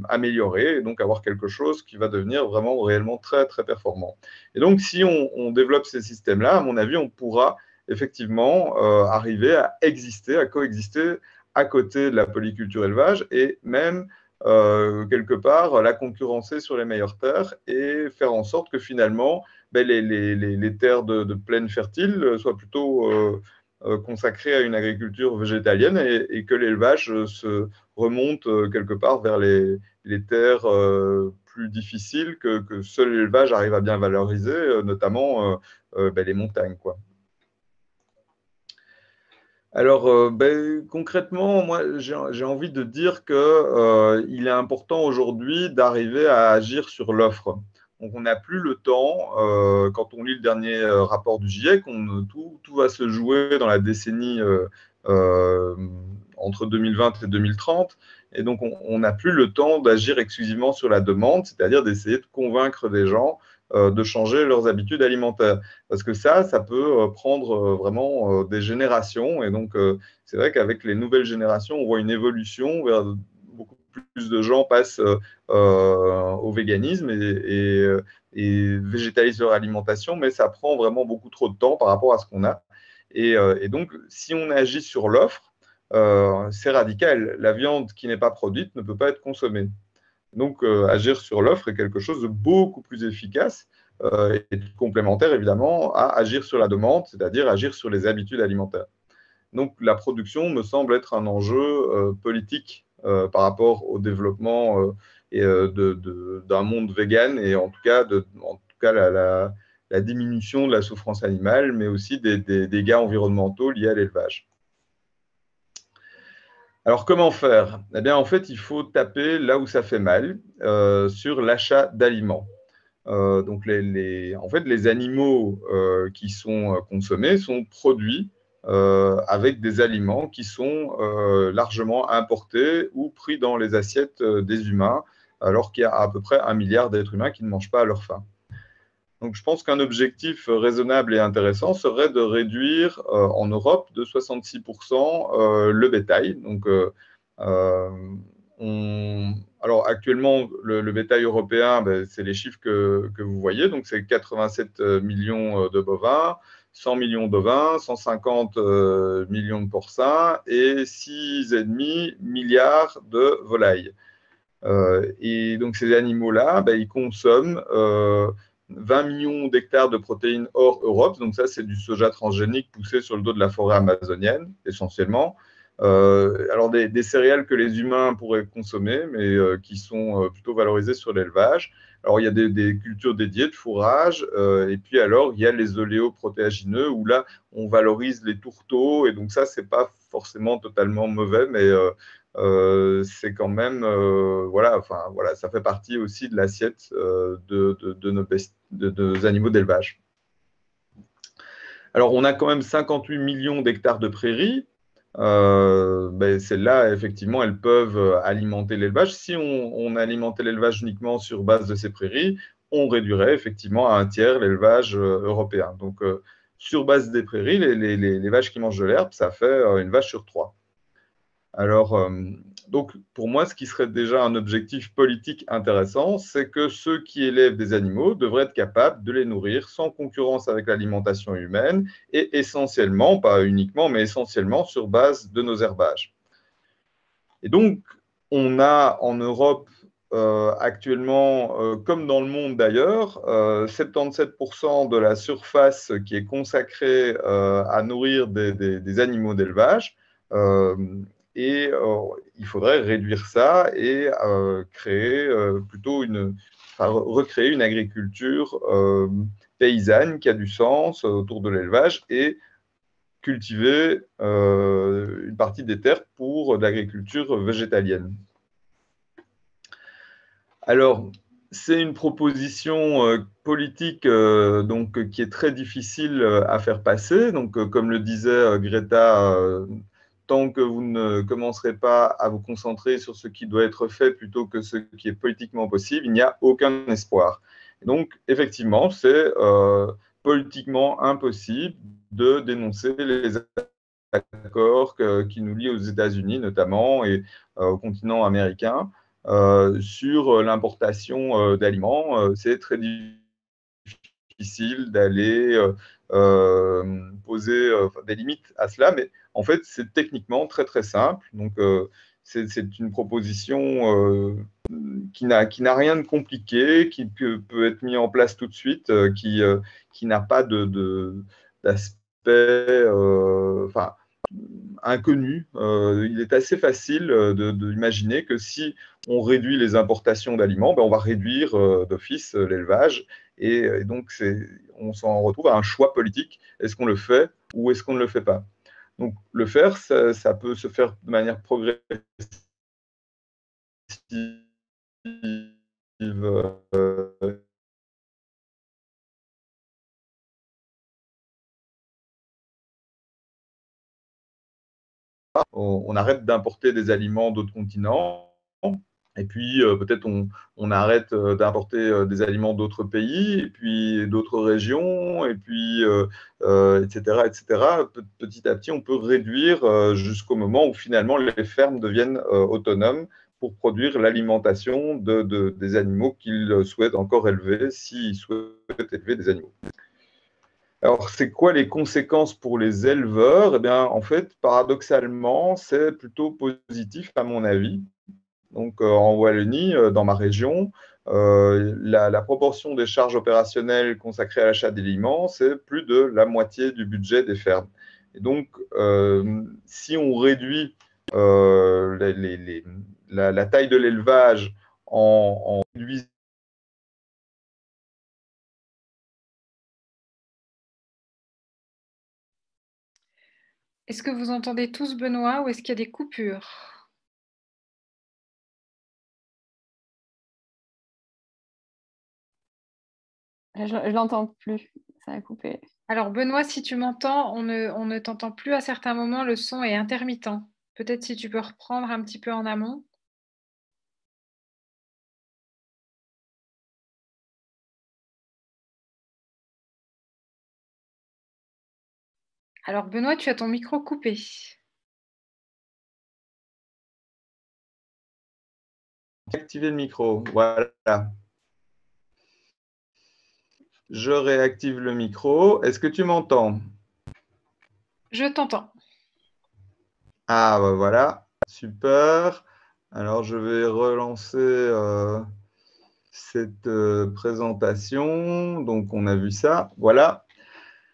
améliorer et donc avoir quelque chose qui va devenir vraiment réellement très, très performant. Et donc, si on développe ces systèmes-là, à mon avis, on pourra effectivement arriver à exister, à coexister à côté de la polyculture élevage et même quelque part la concurrencer sur les meilleures terres et faire en sorte que finalement les terres de plaine fertile soient plutôt consacrées à une agriculture végétalienne et que l'élevage se remonte quelque part vers les terres plus difficiles que seul l'élevage arrive à bien valoriser, notamment les montagnes, quoi. Alors, concrètement, moi, j'ai envie de dire qu'il est important aujourd'hui d'arriver à agir sur l'offre. Donc, on n'a plus le temps, quand on lit le dernier rapport du GIEC, tout va se jouer dans la décennie entre 2020 et 2030. Et donc, on n'a plus le temps d'agir exclusivement sur la demande, c'est-à-dire d'essayer de convaincre des gens de changer leurs habitudes alimentaires. Parce que ça peut prendre vraiment des générations. Et donc, c'est vrai qu'avec les nouvelles générations, on voit une évolution vers beaucoup plus de gens passent au véganisme et végétalisent leur alimentation, mais ça prend vraiment beaucoup trop de temps par rapport à ce qu'on a. Et donc, si on agit sur l'offre, c'est radical. La viande qui n'est pas produite ne peut pas être consommée. Donc, agir sur l'offre est quelque chose de beaucoup plus efficace et complémentaire, évidemment, à agir sur la demande, c'est-à-dire agir sur les habitudes alimentaires. Donc, la production me semble être un enjeu politique par rapport au développement d'un monde vegan et en tout cas la diminution de la souffrance animale, mais aussi des dégâts environnementaux liés à l'élevage. Alors, comment faire? Eh bien, en fait, il faut taper là où ça fait mal, sur l'achat d'aliments. Donc, en fait, les animaux qui sont consommés sont produits avec des aliments qui sont largement importés ou pris dans les assiettes des humains, alors qu'il y a à peu près 1 milliard d'êtres humains qui ne mangent pas à leur faim. Donc, je pense qu'un objectif raisonnable et intéressant serait de réduire en Europe de 66% le bétail. Donc, alors actuellement, le bétail européen, ben, c'est les chiffres que vous voyez. Donc, c'est 87 millions de bovins, 100 millions d'ovins, 150 millions de porcins et 6,5 milliards de volailles. Et donc, ces animaux-là, ben, ils consomment 20 millions d'hectares de protéines hors Europe. Donc, ça, c'est du soja transgénique poussé sur le dos de la forêt amazonienne, essentiellement. Alors, des céréales que les humains pourraient consommer, mais qui sont plutôt valorisées sur l'élevage. Alors, il y a des cultures dédiées de fourrage, et puis alors, il y a les oléoprotéagineux, où là, on valorise les tourteaux, et donc ça, c'est pas forcément totalement mauvais, mais c'est quand même, voilà, enfin, voilà, ça fait partie aussi de l'assiette de nos animaux d'élevage. Alors, on a quand même 58 millions d'hectares de prairies. Ben, celles-là, effectivement, elles peuvent alimenter l'élevage. Si on alimentait l'élevage uniquement sur base de ces prairies, on réduirait effectivement à un tiers l'élevage européen. Donc, sur base des prairies, les vaches qui mangent de l'herbe, ça fait une vache sur trois. Alors, donc, pour moi, ce qui serait déjà un objectif politique intéressant, c'est que ceux qui élèvent des animaux devraient être capables de les nourrir sans concurrence avec l'alimentation humaine et essentiellement, pas uniquement, mais essentiellement sur base de nos herbages. Et donc, on a en Europe actuellement, comme dans le monde d'ailleurs, 77% de la surface qui est consacrée à nourrir des animaux d'élevage. Et il faudrait réduire ça et créer plutôt recréer une agriculture paysanne qui a du sens autour de l'élevage et cultiver une partie des terres pour de l'agriculture végétalienne. Alors, c'est une proposition politique donc, qui est très difficile à faire passer. Donc, comme le disait Greta, tant que vous ne commencerez pas à vous concentrer sur ce qui doit être fait plutôt que ce qui est politiquement possible, il n'y a aucun espoir. Donc, effectivement, c'est politiquement impossible de dénoncer les accords qui nous lient aux États-Unis notamment et au continent américain sur l'importation d'aliments. C'est très difficile d'aller poser des limites à cela, mais en fait, c'est techniquement très, très simple. Donc, c'est une proposition qui n'a rien de compliqué, qui peut être mis en place tout de suite, qui n'a pas d'aspect enfin, inconnu. Il est assez facile d'imaginer que si on réduit les importations d'aliments, ben on va réduire d'office l'élevage. Et donc, on s'en retrouve à un choix politique. Est-ce qu'on le fait ou est-ce qu'on ne le fait pas? Donc, le faire, ça peut se faire de manière progressive. On arrête d'importer des aliments d'autres continents. Et puis, peut-être on arrête d'importer des aliments d'autres pays, et puis d'autres régions, et puis, etc., etc. Petit à petit, on peut réduire jusqu'au moment où finalement les fermes deviennent autonomes pour produire l'alimentation des animaux qu'ils souhaitent encore élever, s'ils souhaitent élever des animaux. Alors, c'est quoi les conséquences pour les éleveurs? Eh bien, en fait, paradoxalement, c'est plutôt positif à mon avis. Donc, en Wallonie, dans ma région, la proportion des charges opérationnelles consacrées à l'achat d'aliments, c'est plus de la moitié du budget des fermes. Et donc, si on réduit la taille de l'élevage en réduisant. Est-ce que vous entendez tous Benoît ou est-ce qu'il y a des coupures? Je l'entends plus, ça a coupé. Alors Benoît, si tu m'entends, on ne t'entend plus à certains moments, le son est intermittent. Peut-être si tu peux reprendre un petit peu en amont. Alors Benoît, tu as ton micro coupé. Activer le micro, voilà. Je réactive le micro. Est-ce que tu m'entends? Je t'entends. Ah, bah voilà, super. Alors, je vais relancer cette présentation. Donc, on a vu ça. Voilà.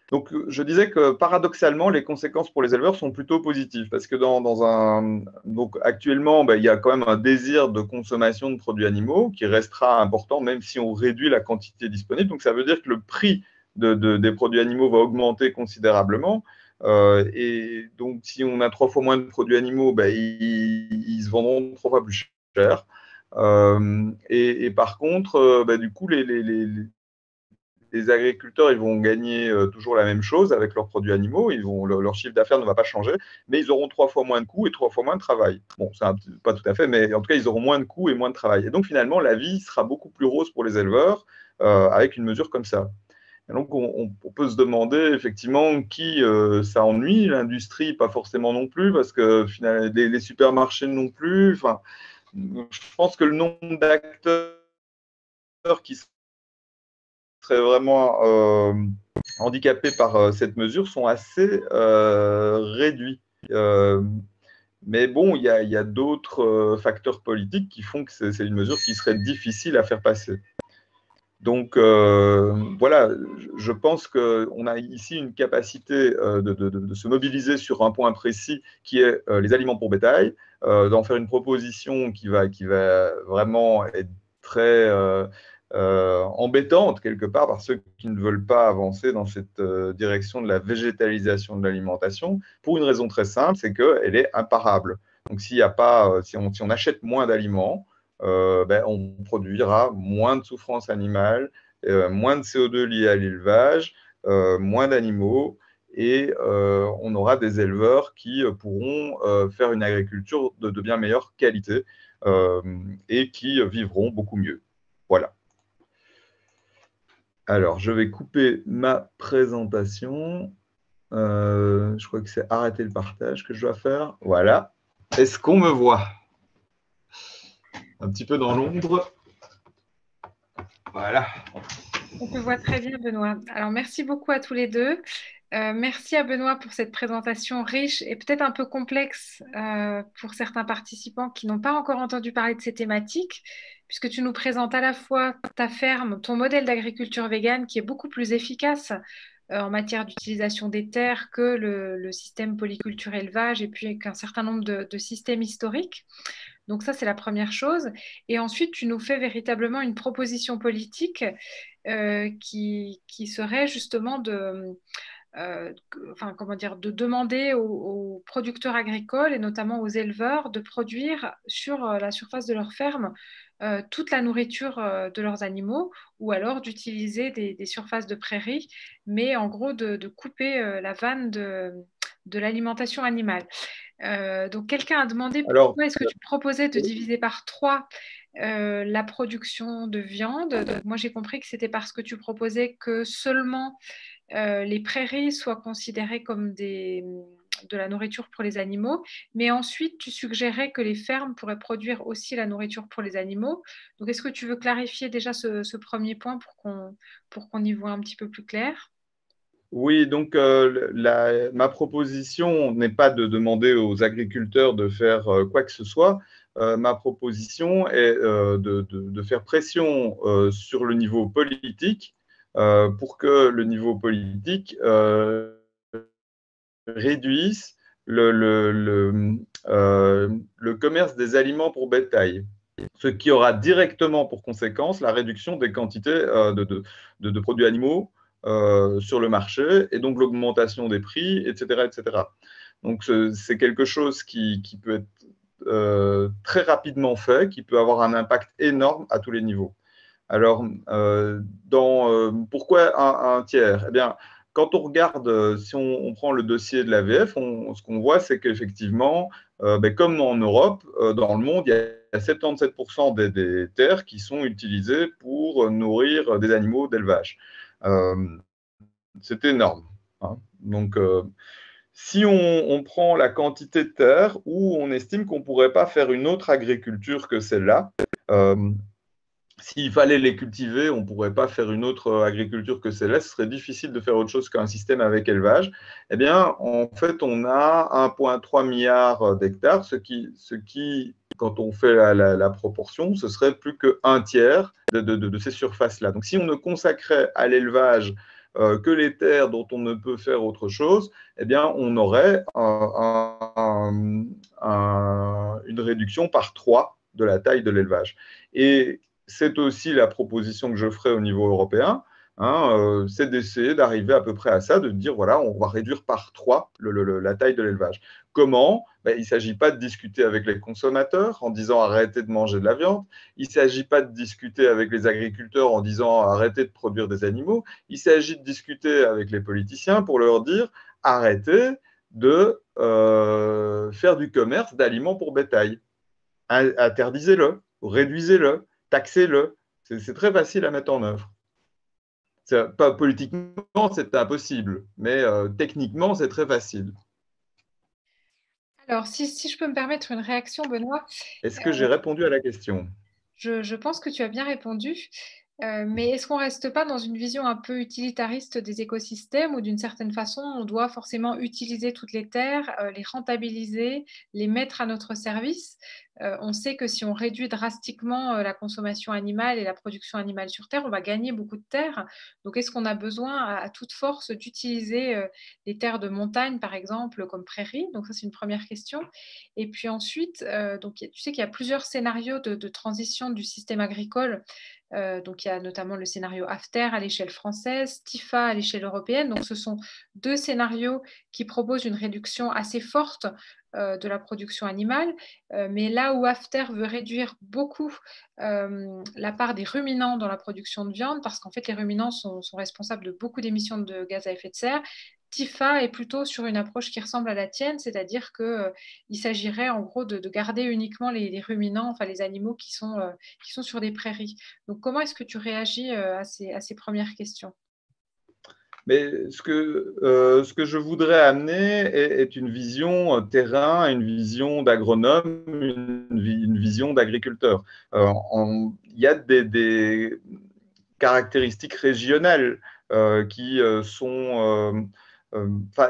Donc, je disais que paradoxalement, les conséquences pour les éleveurs sont plutôt positives parce que donc actuellement, il y a quand même un désir de consommation de produits animaux qui restera important même si on réduit la quantité disponible. Donc, ça veut dire que le prix des produits animaux va augmenter considérablement. Et donc, si on a 3 fois moins de produits animaux, ils se vendront 3 fois plus cher. Et par contre, du coup, les agriculteurs, ils vont gagner toujours la même chose avec leurs produits animaux. Leur chiffre d'affaires ne va pas changer, mais ils auront 3 fois moins de coûts et 3 fois moins de travail. Bon, c'est pas tout à fait, mais en tout cas, ils auront moins de coûts et moins de travail. Et donc, finalement, la vie sera beaucoup plus rose pour les éleveurs avec une mesure comme ça. Et donc, on peut se demander effectivement qui ça ennuie, l'industrie, pas forcément non plus, parce que finalement, les supermarchés non plus. Enfin, je pense que le nombre d'acteurs qui seraient vraiment handicapés par cette mesure sont assez réduits. Mais bon, il y a d'autres facteurs politiques qui font que c'est une mesure qui serait difficile à faire passer. Donc voilà, je pense qu'on a ici une capacité de se mobiliser sur un point précis qui est les aliments pour bétail, d'en faire une proposition qui va vraiment être très embêtante quelque part par ceux qui ne veulent pas avancer dans cette direction de la végétalisation de l'alimentation, pour une raison très simple, c'est qu'elle est imparable. Donc s'il y a pas, si on achète moins d'aliments, on produira moins de souffrance animale, moins de CO2 lié à l'élevage, moins d'animaux, et on aura des éleveurs qui pourront faire une agriculture de bien meilleure qualité et qui vivront beaucoup mieux. Voilà. Alors, je vais couper ma présentation. Je crois que c'est arrêter le partage que je dois faire. Voilà. Est-ce qu'on me voit? Un petit peu dans l'ombre. Voilà. On te voit très bien, Benoît. Alors, merci beaucoup à tous les deux. Merci à Benoît pour cette présentation riche et peut-être un peu complexe pour certains participants qui n'ont pas encore entendu parler de ces thématiques, puisque tu nous présentes à la fois ta ferme, ton modèle d'agriculture végane qui est beaucoup plus efficace en matière d'utilisation des terres que le système polyculture élevage et puis qu'un certain nombre de systèmes historiques. Donc ça, c'est la première chose. Et ensuite, tu nous fais véritablement une proposition politique qui serait justement comment dire, de demander aux producteurs agricoles et notamment aux éleveurs de produire sur la surface de leur ferme toute la nourriture de leurs animaux ou alors d'utiliser des surfaces de prairies, mais en gros de couper la vanne de l'alimentation animale. Donc, quelqu'un a demandé Alors, pourquoi est-ce que tu proposais de diviser par 3 la production de viande. Donc, moi, j'ai compris que c'était parce que tu proposais que seulement les prairies soient considérées comme de la nourriture pour les animaux, mais ensuite, tu suggérais que les fermes pourraient produire aussi la nourriture pour les animaux. Donc, est-ce que tu veux clarifier déjà ce premier point pour qu'on y voit un petit peu plus clair? oui, donc ma proposition n'est pas de demander aux agriculteurs de faire quoi que ce soit. Ma proposition est de faire pression sur le niveau politique pour que le niveau politique réduise le commerce des aliments pour bétail, ce qui aura directement pour conséquence la réduction des quantités de produits animaux sur le marché et donc l'augmentation des prix, etc. etc. Donc, c'est quelque chose qui peut être très rapidement fait, qui peut avoir un impact énorme à tous les niveaux. Alors, pourquoi un tiers? Eh bien, quand on regarde, si on prend le dossier de l'AVF, ce qu'on voit, c'est qu'effectivement, comme en Europe, dans le monde, il y a 77% des terres qui sont utilisées pour nourrir des animaux d'élevage. C'est énorme, hein. Donc, Si on prend la quantité de terre où on estime qu'on ne pourrait pas faire une autre agriculture que celle-là, euh, s'il fallait les cultiver, on ne pourrait pas faire une autre agriculture que celle-là, ce serait difficile de faire autre chose qu'un système avec élevage. Eh bien, en fait, on a 1,3 milliard d'hectares, ce qui, quand on fait la proportion, ce serait plus qu'un tiers de ces surfaces-là. Donc, si on ne consacrait à l'élevage que les terres dont on ne peut faire autre chose, eh bien, on aurait une réduction par 3 de la taille de l'élevage. Et c'est aussi la proposition que je ferai au niveau européen, c'est d'essayer d'arriver à peu près à ça, de dire, voilà, on va réduire par 3 la taille de l'élevage. Comment? Ben, il ne s'agit pas de discuter avec les consommateurs en disant arrêtez de manger de la viande. Il ne s'agit pas de discuter avec les agriculteurs en disant arrêtez de produire des animaux. Il s'agit de discuter avec les politiciens pour leur dire arrêtez de faire du commerce d'aliments pour bétail. Interdisez-le, réduisez-le, taxez-le. C'est très facile à mettre en œuvre. Pas politiquement, c'est impossible, mais techniquement, c'est très facile. Alors, si je peux me permettre une réaction, Benoît, Est-ce que j'ai répondu à la question? je pense que tu as bien répondu. Mais est-ce qu'on ne reste pas dans une vision un peu utilitariste des écosystèmes où d'une certaine façon, on doit forcément utiliser toutes les terres, les rentabiliser, les mettre à notre service? On sait que si on réduit drastiquement la consommation animale et la production animale sur Terre, on va gagner beaucoup de terres. Donc, est-ce qu'on a besoin à toute force d'utiliser les terres de montagne, par exemple, comme prairies? Donc, ça, c'est une première question. Et puis ensuite, donc, tu sais qu'il y a plusieurs scénarios de transition du système agricole. Donc, il y a notamment le scénario AFTER à l'échelle française, TIFA à l'échelle européenne. Donc, ce sont deux scénarios qui proposent une réduction assez forte de la production animale. Mais là où AFTER veut réduire beaucoup la part des ruminants dans la production de viande, parce qu'en fait, les ruminants sont responsables de beaucoup d'émissions de gaz à effet de serre, TIFA est plutôt sur une approche qui ressemble à la tienne, c'est-à-dire qu'il s'agirait en gros de garder uniquement les ruminants, enfin les animaux qui sont sur des prairies. Donc, comment est-ce que tu réagis à ces premières questions? Mais ce que je voudrais amener est une vision terrain, une vision d'agronome, une vision d'agriculteur. Il y a des caractéristiques régionales qui sont...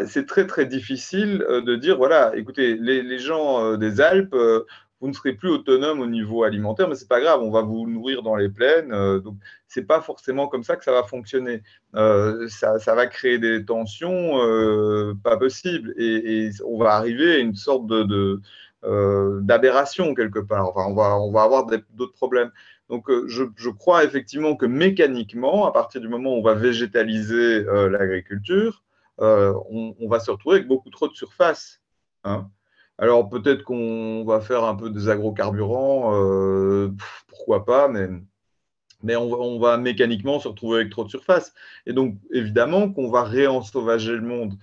c'est très très difficile de dire, voilà, écoutez, les gens des Alpes, vous ne serez plus autonome au niveau alimentaire, mais c'est pas grave, on va vous nourrir dans les plaines. Donc, c'est pas forcément comme ça que ça va fonctionner. Ça va créer des tensions pas possibles, et on va arriver à une sorte d'aberration quelque part. Enfin, on va avoir d'autres problèmes. Donc, je crois effectivement que mécaniquement, à partir du moment où on va végétaliser l'agriculture, on va se retrouver avec beaucoup trop de surface, hein. Alors, peut-être qu'on va faire un peu des agrocarburants, pourquoi pas, mais on va mécaniquement se retrouver avec trop de surface. Et donc, évidemment, qu'on va réensauvager le monde.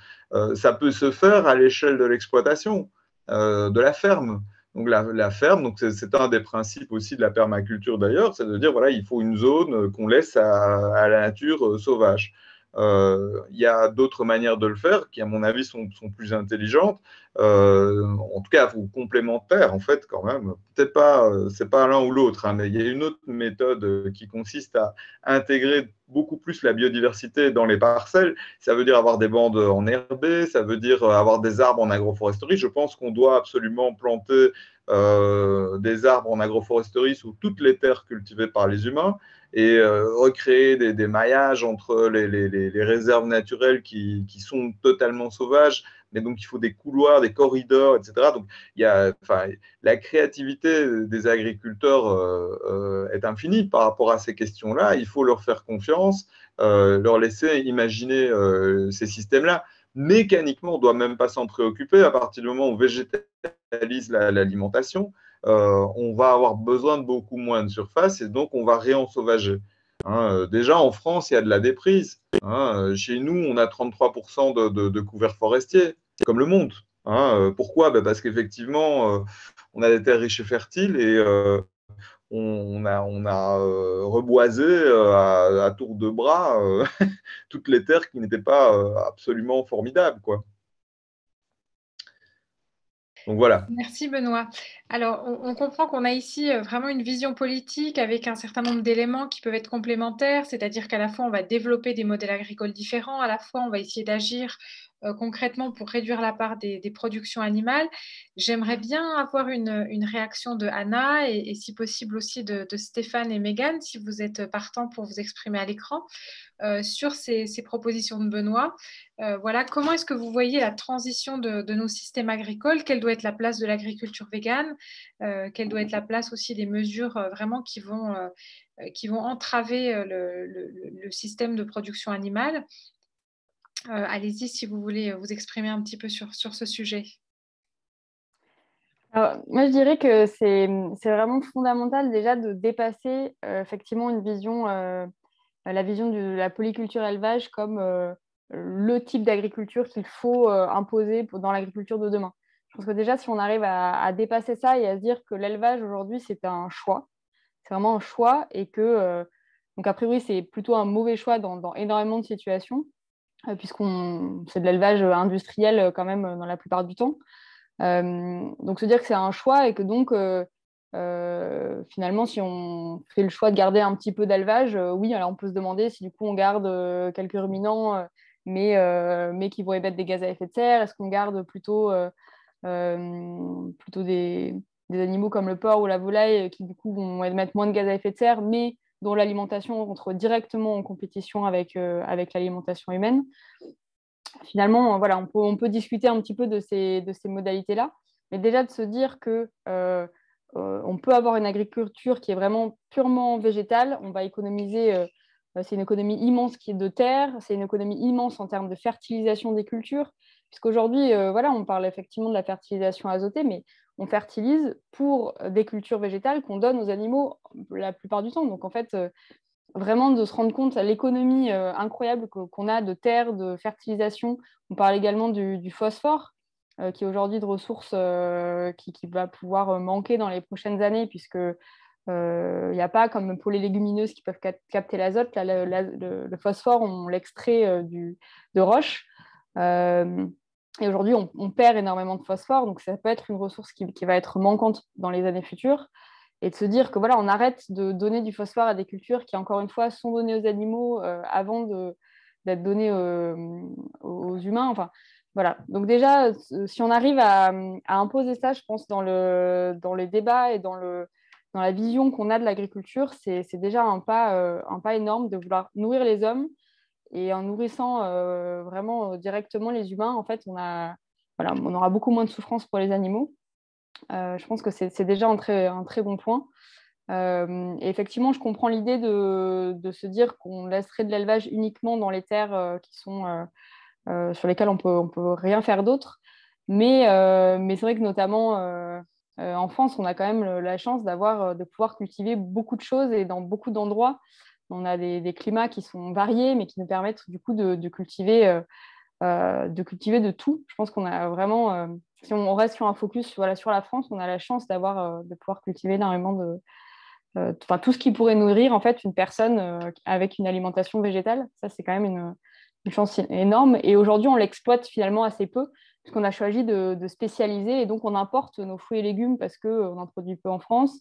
Ça peut se faire à l'échelle de l'exploitation, de la ferme. Donc, la ferme, donc c'est un des principes aussi de la permaculture d'ailleurs, c'est de dire, voilà, il faut une zone qu'on laisse à la nature sauvage. Il y a d'autres manières de le faire qui, à mon avis, sont plus intelligentes, en tout cas ou complémentaires en fait quand même. Peut-être pas, c'est pas l'un ou l'autre, hein, mais il y a une autre méthode qui consiste à intégrer beaucoup plus la biodiversité dans les parcelles. Ça veut dire avoir des bandes enherbées, ça veut dire avoir des arbres en agroforesterie. Je pense qu'on doit absolument planter des arbres en agroforesterie sous toutes les terres cultivées par les humains et recréer des maillages entre les réserves naturelles qui sont totalement sauvages, mais donc il faut des couloirs, des corridors, etc. Donc il y a, enfin, la créativité des agriculteurs est infinie par rapport à ces questions-là. Il faut leur faire confiance, leur laisser imaginer ces systèmes-là. Mécaniquement, on ne doit même pas s'en préoccuper à partir du moment où on végétalise l'alimentation. On va avoir besoin de beaucoup moins de surface et donc on va réensauvager. Déjà, en France, il y a de la déprise. Chez nous, on a 33% de couverts forestiers, comme le monde. Pourquoi? Parce qu'effectivement, on a des terres riches et fertiles et on a reboisé à tour de bras toutes les terres qui n'étaient pas absolument formidables, quoi. Donc voilà. Merci Benoît. Alors, on comprend qu'on a ici vraiment une vision politique avec un certain nombre d'éléments qui peuvent être complémentaires, c'est-à-dire qu'à la fois on va développer des modèles agricoles différents, à la fois on va essayer d'agir concrètement pour réduire la part des productions animales. J'aimerais bien avoir une réaction de Anna et si possible aussi de Stéphane et Megan, si vous êtes partants pour vous exprimer à l'écran. Sur ces propositions de Benoît. Voilà, comment est-ce que vous voyez la transition de nos systèmes agricoles? Quelle doit être la place de l'agriculture végane? Quelle doit être la place aussi des mesures vraiment qui vont entraver le système de production animale? Allez-y si vous voulez vous exprimer un petit peu sur ce sujet. Alors, moi, je dirais que c'est vraiment fondamental déjà de dépasser effectivement une vision, la vision de la polyculture élevage comme le type d'agriculture qu'il faut imposer dans l'agriculture de demain. Je pense que déjà, si on arrive à dépasser ça et à se dire que l'élevage aujourd'hui, c'est un choix, c'est vraiment un choix et que, donc a priori, c'est plutôt un mauvais choix dans énormément de situations, puisqu'on c'est de l'élevage industriel quand même dans la plupart du temps. Donc se dire que c'est un choix et que donc finalement si on fait le choix de garder un petit peu d'élevage, oui, alors on peut se demander si du coup on garde quelques ruminants mais qui vont émettre des gaz à effet de serre. Est-ce qu'on garde plutôt des animaux comme le porc ou la volaille qui du coup vont émettre moins de gaz à effet de serre mais dont l'alimentation rentre directement en compétition avec l'alimentation humaine? Finalement, voilà, on peut discuter un petit peu de ces modalités-là, mais déjà de se dire que on peut avoir une agriculture qui est vraiment purement végétale, on va économiser, c'est une économie immense qui est de terre, c'est une économie immense en termes de fertilisation des cultures, puisqu'aujourd'hui, voilà, on parle effectivement de la fertilisation azotée, mais on fertilise pour des cultures végétales qu'on donne aux animaux la plupart du temps. Donc en fait, vraiment de se rendre compte à l'économie incroyable qu'on a de terre, de fertilisation. On parle également du phosphore, qui est aujourd'hui de ressources qui va pouvoir manquer dans les prochaines années, puisque il n'y a pas comme pour les légumineuses qui peuvent capter l'azote. Le phosphore, on l'extrait de roches. Et aujourd'hui, on perd énormément de phosphore, donc ça peut être une ressource qui va être manquante dans les années futures. Et de se dire que voilà, on arrête de donner du phosphore à des cultures qui, encore une fois, sont données aux animaux avant d'être données aux humains. Enfin, voilà. Donc déjà, si on arrive à imposer ça, je pense, dans les débats et dans la vision qu'on a de l'agriculture, c'est déjà un pas énorme de vouloir nourrir les hommes. Et en nourrissant vraiment directement les humains, en fait, voilà, on aura beaucoup moins de souffrance pour les animaux. Je pense que c'est déjà un très bon point. Et effectivement, je comprends l'idée de se dire qu'on laisserait de l'élevage uniquement dans les terres qui sont, sur lesquelles on peut rien faire d'autre. Mais c'est vrai que notamment en France, on a quand même la chance de pouvoir cultiver beaucoup de choses et dans beaucoup d'endroits. On a des climats qui sont variés, mais qui nous permettent du coup de cultiver de tout. Je pense qu'on a vraiment, si on reste sur un focus voilà, sur la France, on a la chance de pouvoir cultiver énormément tout ce qui pourrait nourrir en fait une personne avec une alimentation végétale. Ça, c'est quand même une chance énorme. Et aujourd'hui, on l'exploite finalement assez peu, puisqu'on a choisi de spécialiser et donc on importe nos fruits et légumes parce qu'on en produit peu en France.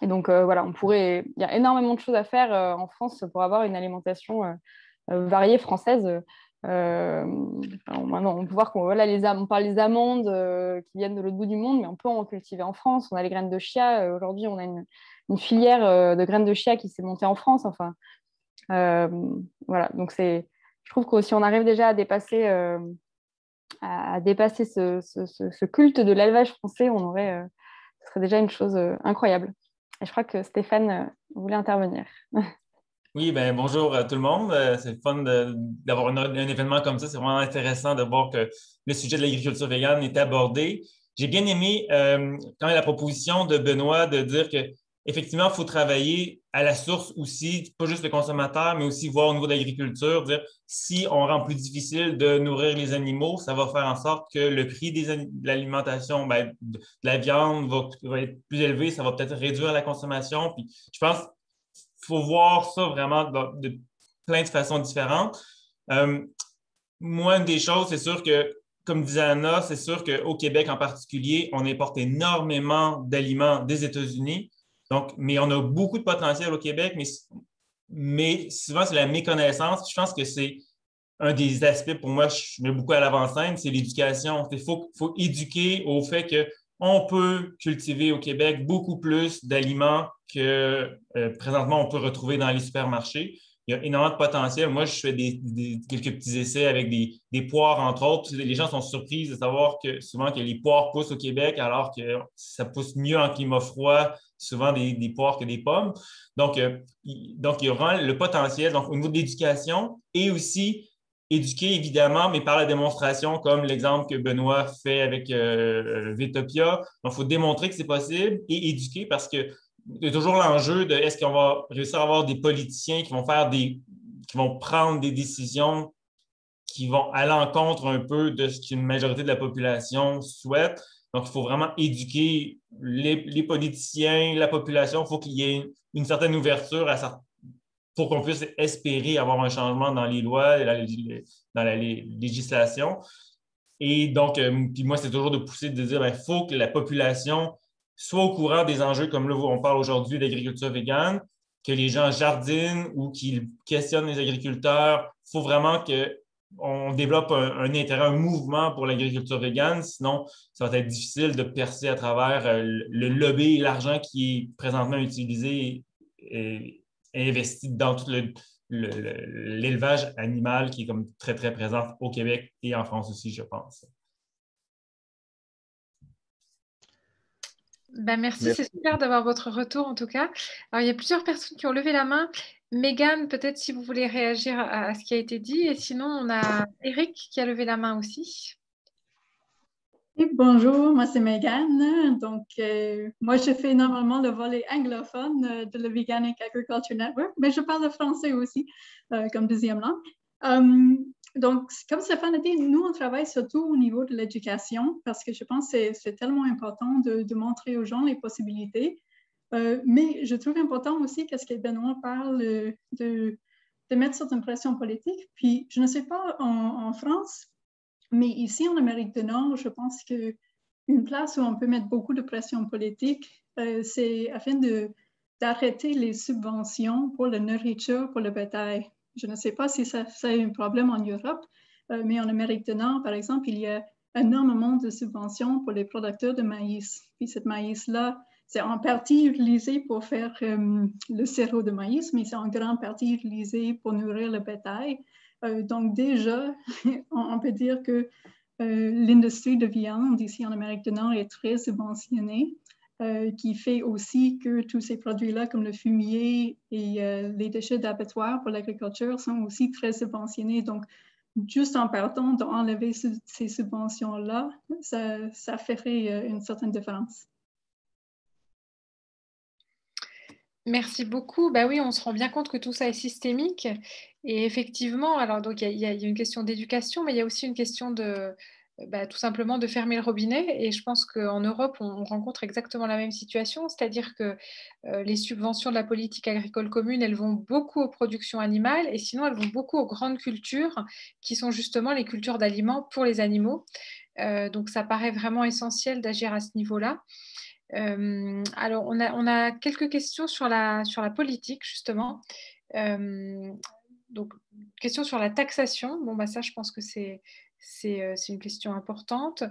Et donc voilà, il y a énormément de choses à faire en France pour avoir une alimentation variée française. Maintenant, on peut voir on parle des amandes qui viennent de l'autre bout du monde, mais on peut en cultiver en France. On a les graines de chia. Aujourd'hui, on a une filière de graines de chia qui s'est montée en France. Enfin, voilà. Donc, je trouve que si on arrive déjà à dépasser ce culte de l'élevage français, ce serait déjà une chose incroyable. Et je crois que Stéphane voulait intervenir. Oui, ben bonjour à tout le monde. C'est le fun d'avoir un événement comme ça. C'est vraiment intéressant de voir que le sujet de l'agriculture végane est abordé. J'ai bien aimé quand même la proposition de Benoît de dire que effectivement, il faut travailler à la source aussi, pas juste le consommateur, mais aussi voir au niveau de l'agriculture, dire si on rend plus difficile de nourrir les animaux, ça va faire en sorte que le prix de l'alimentation, ben, de la viande va être plus élevé, ça va peut-être réduire la consommation. Puis je pense faut voir ça vraiment de plein de façons différentes. Moi, une des choses, c'est sûr que comme disait Anna, c'est sûr qu'au Québec en particulier, on importe énormément d'aliments des États-Unis. Donc, mais on a beaucoup de potentiel au Québec, mais souvent, c'est la méconnaissance. Je pense que c'est un des aspects, pour moi, je mets beaucoup à l'avant-scène, c'est l'éducation. Faut éduquer au fait qu'on peut cultiver au Québec beaucoup plus d'aliments que présentement on peut retrouver dans les supermarchés. Il y a énormément de potentiel. Moi, je fais quelques petits essais avec des poires, entre autres. Les gens sont surpris de savoir que souvent que les poires poussent au Québec alors que ça pousse mieux en climat froid, souvent des poires que des pommes. Donc, il y a vraiment le potentiel. Donc, au niveau de l'éducation et aussi éduquer, évidemment, mais par la démonstration, comme l'exemple que Benoît fait avec Vetopia. Donc, il faut démontrer que c'est possible et éduquer parce que il y a toujours l'enjeu de est-ce qu'on va réussir à avoir des politiciens qui vont prendre des décisions qui vont à l'encontre un peu de ce qu'une majorité de la population souhaite. Donc, il faut vraiment éduquer les politiciens, la population. Il faut qu'il y ait une certaine ouverture pour qu'on puisse espérer avoir un changement dans les lois, dans la législation. Et donc, puis moi, c'est toujours de pousser, de dire, il faut que la population soit au courant des enjeux, comme là, on parle aujourd'hui d'agriculture végane, que les gens jardinent ou qu'ils questionnent les agriculteurs. Il faut vraiment qu'on développe un intérêt, un mouvement pour l'agriculture végane. Sinon, ça va être difficile de percer à travers le lobby et l'argent qui est présentement utilisé et investi dans tout l'élevage animal qui est comme très, très présent au Québec et en France aussi, je pense. Ben merci, c'est super d'avoir votre retour en tout cas. Alors, il y a plusieurs personnes qui ont levé la main. Mégane, peut-être si vous voulez réagir à ce qui a été dit. Et sinon, on a Eric qui a levé la main aussi. Et bonjour, moi c'est Mégane. Donc, moi je fais normalement le volet anglophone de la Veganic Agriculture Network, mais je parle le français aussi comme deuxième langue. Donc, comme Stéphane a dit, nous on travaille surtout au niveau de l'éducation parce que je pense que c'est tellement important de montrer aux gens les possibilités. Mais je trouve important aussi qu'est-ce que Benoît parle de mettre certaines pressions politiques. Puis, je ne sais pas en France, mais ici, en Amérique du Nord, je pense qu'une place où on peut mettre beaucoup de pression politique, c'est afin d'arrêter les subventions pour la nourriture pour le bétail. Je ne sais pas si ça est un problème en Europe, mais en Amérique du Nord, par exemple, il y a énormément de subventions pour les producteurs de maïs. Puis cette maïs-là, c'est en partie utilisé pour faire le sirop de maïs, mais c'est en grande partie utilisé pour nourrir le bétail. Donc déjà, on peut dire que l'industrie de viande ici en Amérique du Nord est très subventionnée, qui fait aussi que tous ces produits-là, comme le fumier et les déchets d'abattoirs pour l'agriculture, sont aussi très subventionnés. Donc, juste en partant d'enlever ces subventions-là, ça ferait une certaine différence. Merci beaucoup. Bah oui, on se rend bien compte que tout ça est systémique. Et effectivement, alors donc il y a une question d'éducation, mais il y a aussi une question de tout simplement de fermer le robinet. Et je pense qu'en Europe, on rencontre exactement la même situation, c'est-à-dire que les subventions de la politique agricole commune, elles vont beaucoup aux productions animales, et sinon elles vont beaucoup aux grandes cultures, qui sont justement les cultures d'aliments pour les animaux. Donc ça paraît vraiment essentiel d'agir à ce niveau-là. Alors, on a quelques questions sur la politique, justement. Donc, question sur la taxation. Bon, ça, je pense que c'est une question importante.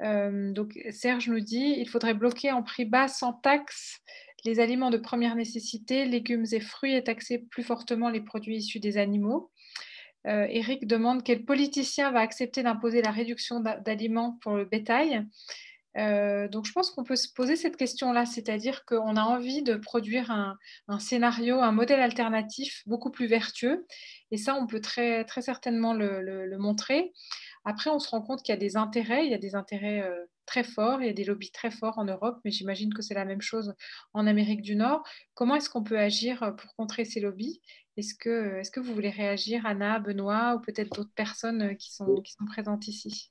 Donc, Serge nous dit, il faudrait bloquer en prix bas sans taxe les aliments de première nécessité, légumes et fruits, et taxer plus fortement les produits issus des animaux. Eric demande quel politicien va accepter d'imposer la réduction d'aliments pour le bétail. Donc, je pense qu'on peut se poser cette question-là, c'est-à-dire qu'on a envie de produire un scénario, un modèle alternatif beaucoup plus vertueux. Et ça, on peut très, très certainement le montrer. Après, on se rend compte qu'il y a des intérêts très forts, il y a des lobbies très forts en Europe, mais j'imagine que c'est la même chose en Amérique du Nord. Comment est-ce qu'on peut agir pour contrer ces lobbies? Est-ce que vous voulez réagir, Anna, Benoît, ou peut-être d'autres personnes qui sont présentes ici?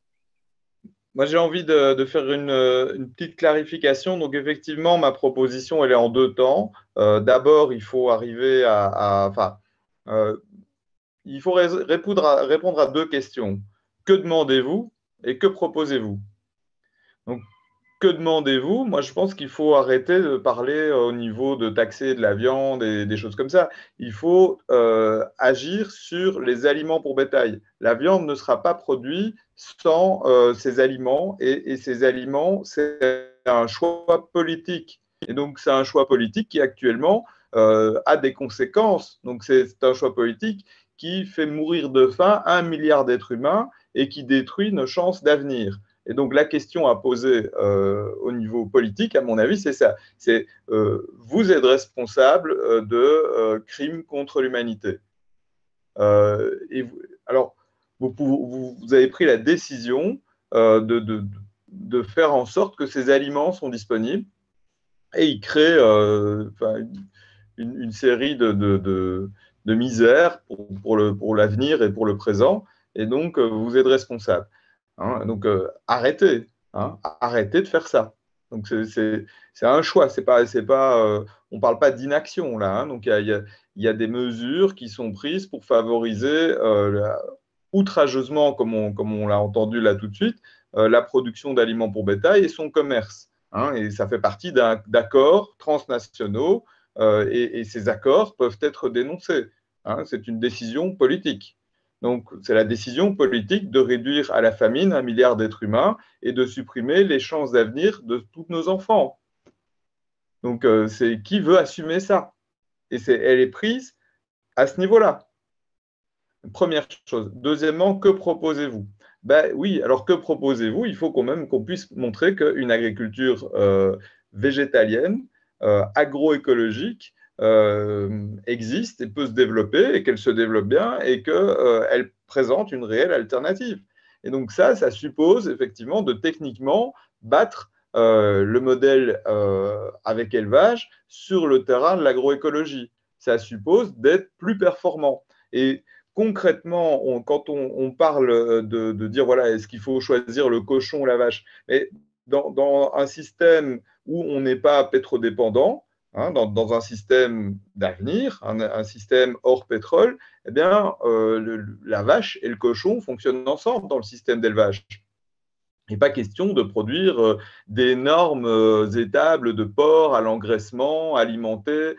Moi, j'ai envie de faire une petite clarification. Donc, effectivement, ma proposition, elle est en deux temps. D'abord, il faut arriver il faut répondre à deux questions. Que demandez-vous Et que proposez-vous? Donc, que demandez-vous? Moi, je pense qu'il faut arrêter de parler au niveau de taxer de la viande et des choses comme ça. Il faut agir sur les aliments pour bétail. La viande ne sera pas produite sans ces aliments, et ces aliments, c'est un choix politique. Et donc, c'est un choix politique qui actuellement a des conséquences. Donc, c'est un choix politique qui fait mourir de faim 1 milliard d'êtres humains et qui détruit nos chances d'avenir. Et donc, la question à poser au niveau politique, à mon avis, c'est ça. C'est vous êtes responsable de crimes contre l'humanité. Alors, vous avez pris la décision de faire en sorte que ces aliments sont disponibles et ils créent une série de misères pour l'avenir et pour le présent. Et donc, vous êtes responsable. Hein, donc, arrêtez, hein, arrêtez de faire ça. Donc, c'est un choix. On ne parle pas d'inaction là. Hein, donc, il y a des mesures qui sont prises pour favoriser outrageusement, comme on l'a entendu là tout de suite, la production d'aliments pour bétail et son commerce. Hein, et ça fait partie d'accords transnationaux et ces accords peuvent être dénoncés. Hein, c'est une décision politique. Donc, c'est la décision politique de réduire à la famine 1 milliard d'êtres humains et de supprimer les chances d'avenir de tous nos enfants. Donc, c'est qui veut assumer ça? Et elle est prise à ce niveau-là. Première chose. Deuxièmement, que proposez-vous? Ben oui, alors que proposez-vous? Il faut quand même qu'on puisse montrer qu'une agriculture végétalienne, agroécologique, existe et peut se développer et qu'elle se développe bien et qu'elle présente une réelle alternative. Et donc ça suppose effectivement de techniquement battre le modèle avec élevage sur le terrain de l'agroécologie. Ça suppose d'être plus performant. Et concrètement, quand on parle de dire, voilà, est-ce qu'il faut choisir le cochon ou la vache? Mais dans un système où on n'est pas pétrodépendant, hein, dans un système d'avenir, un système hors pétrole, eh bien, la vache et le cochon fonctionnent ensemble dans le système d'élevage. Il n'est pas question de produire d'énormes étables de porcs à l'engraissement, alimentés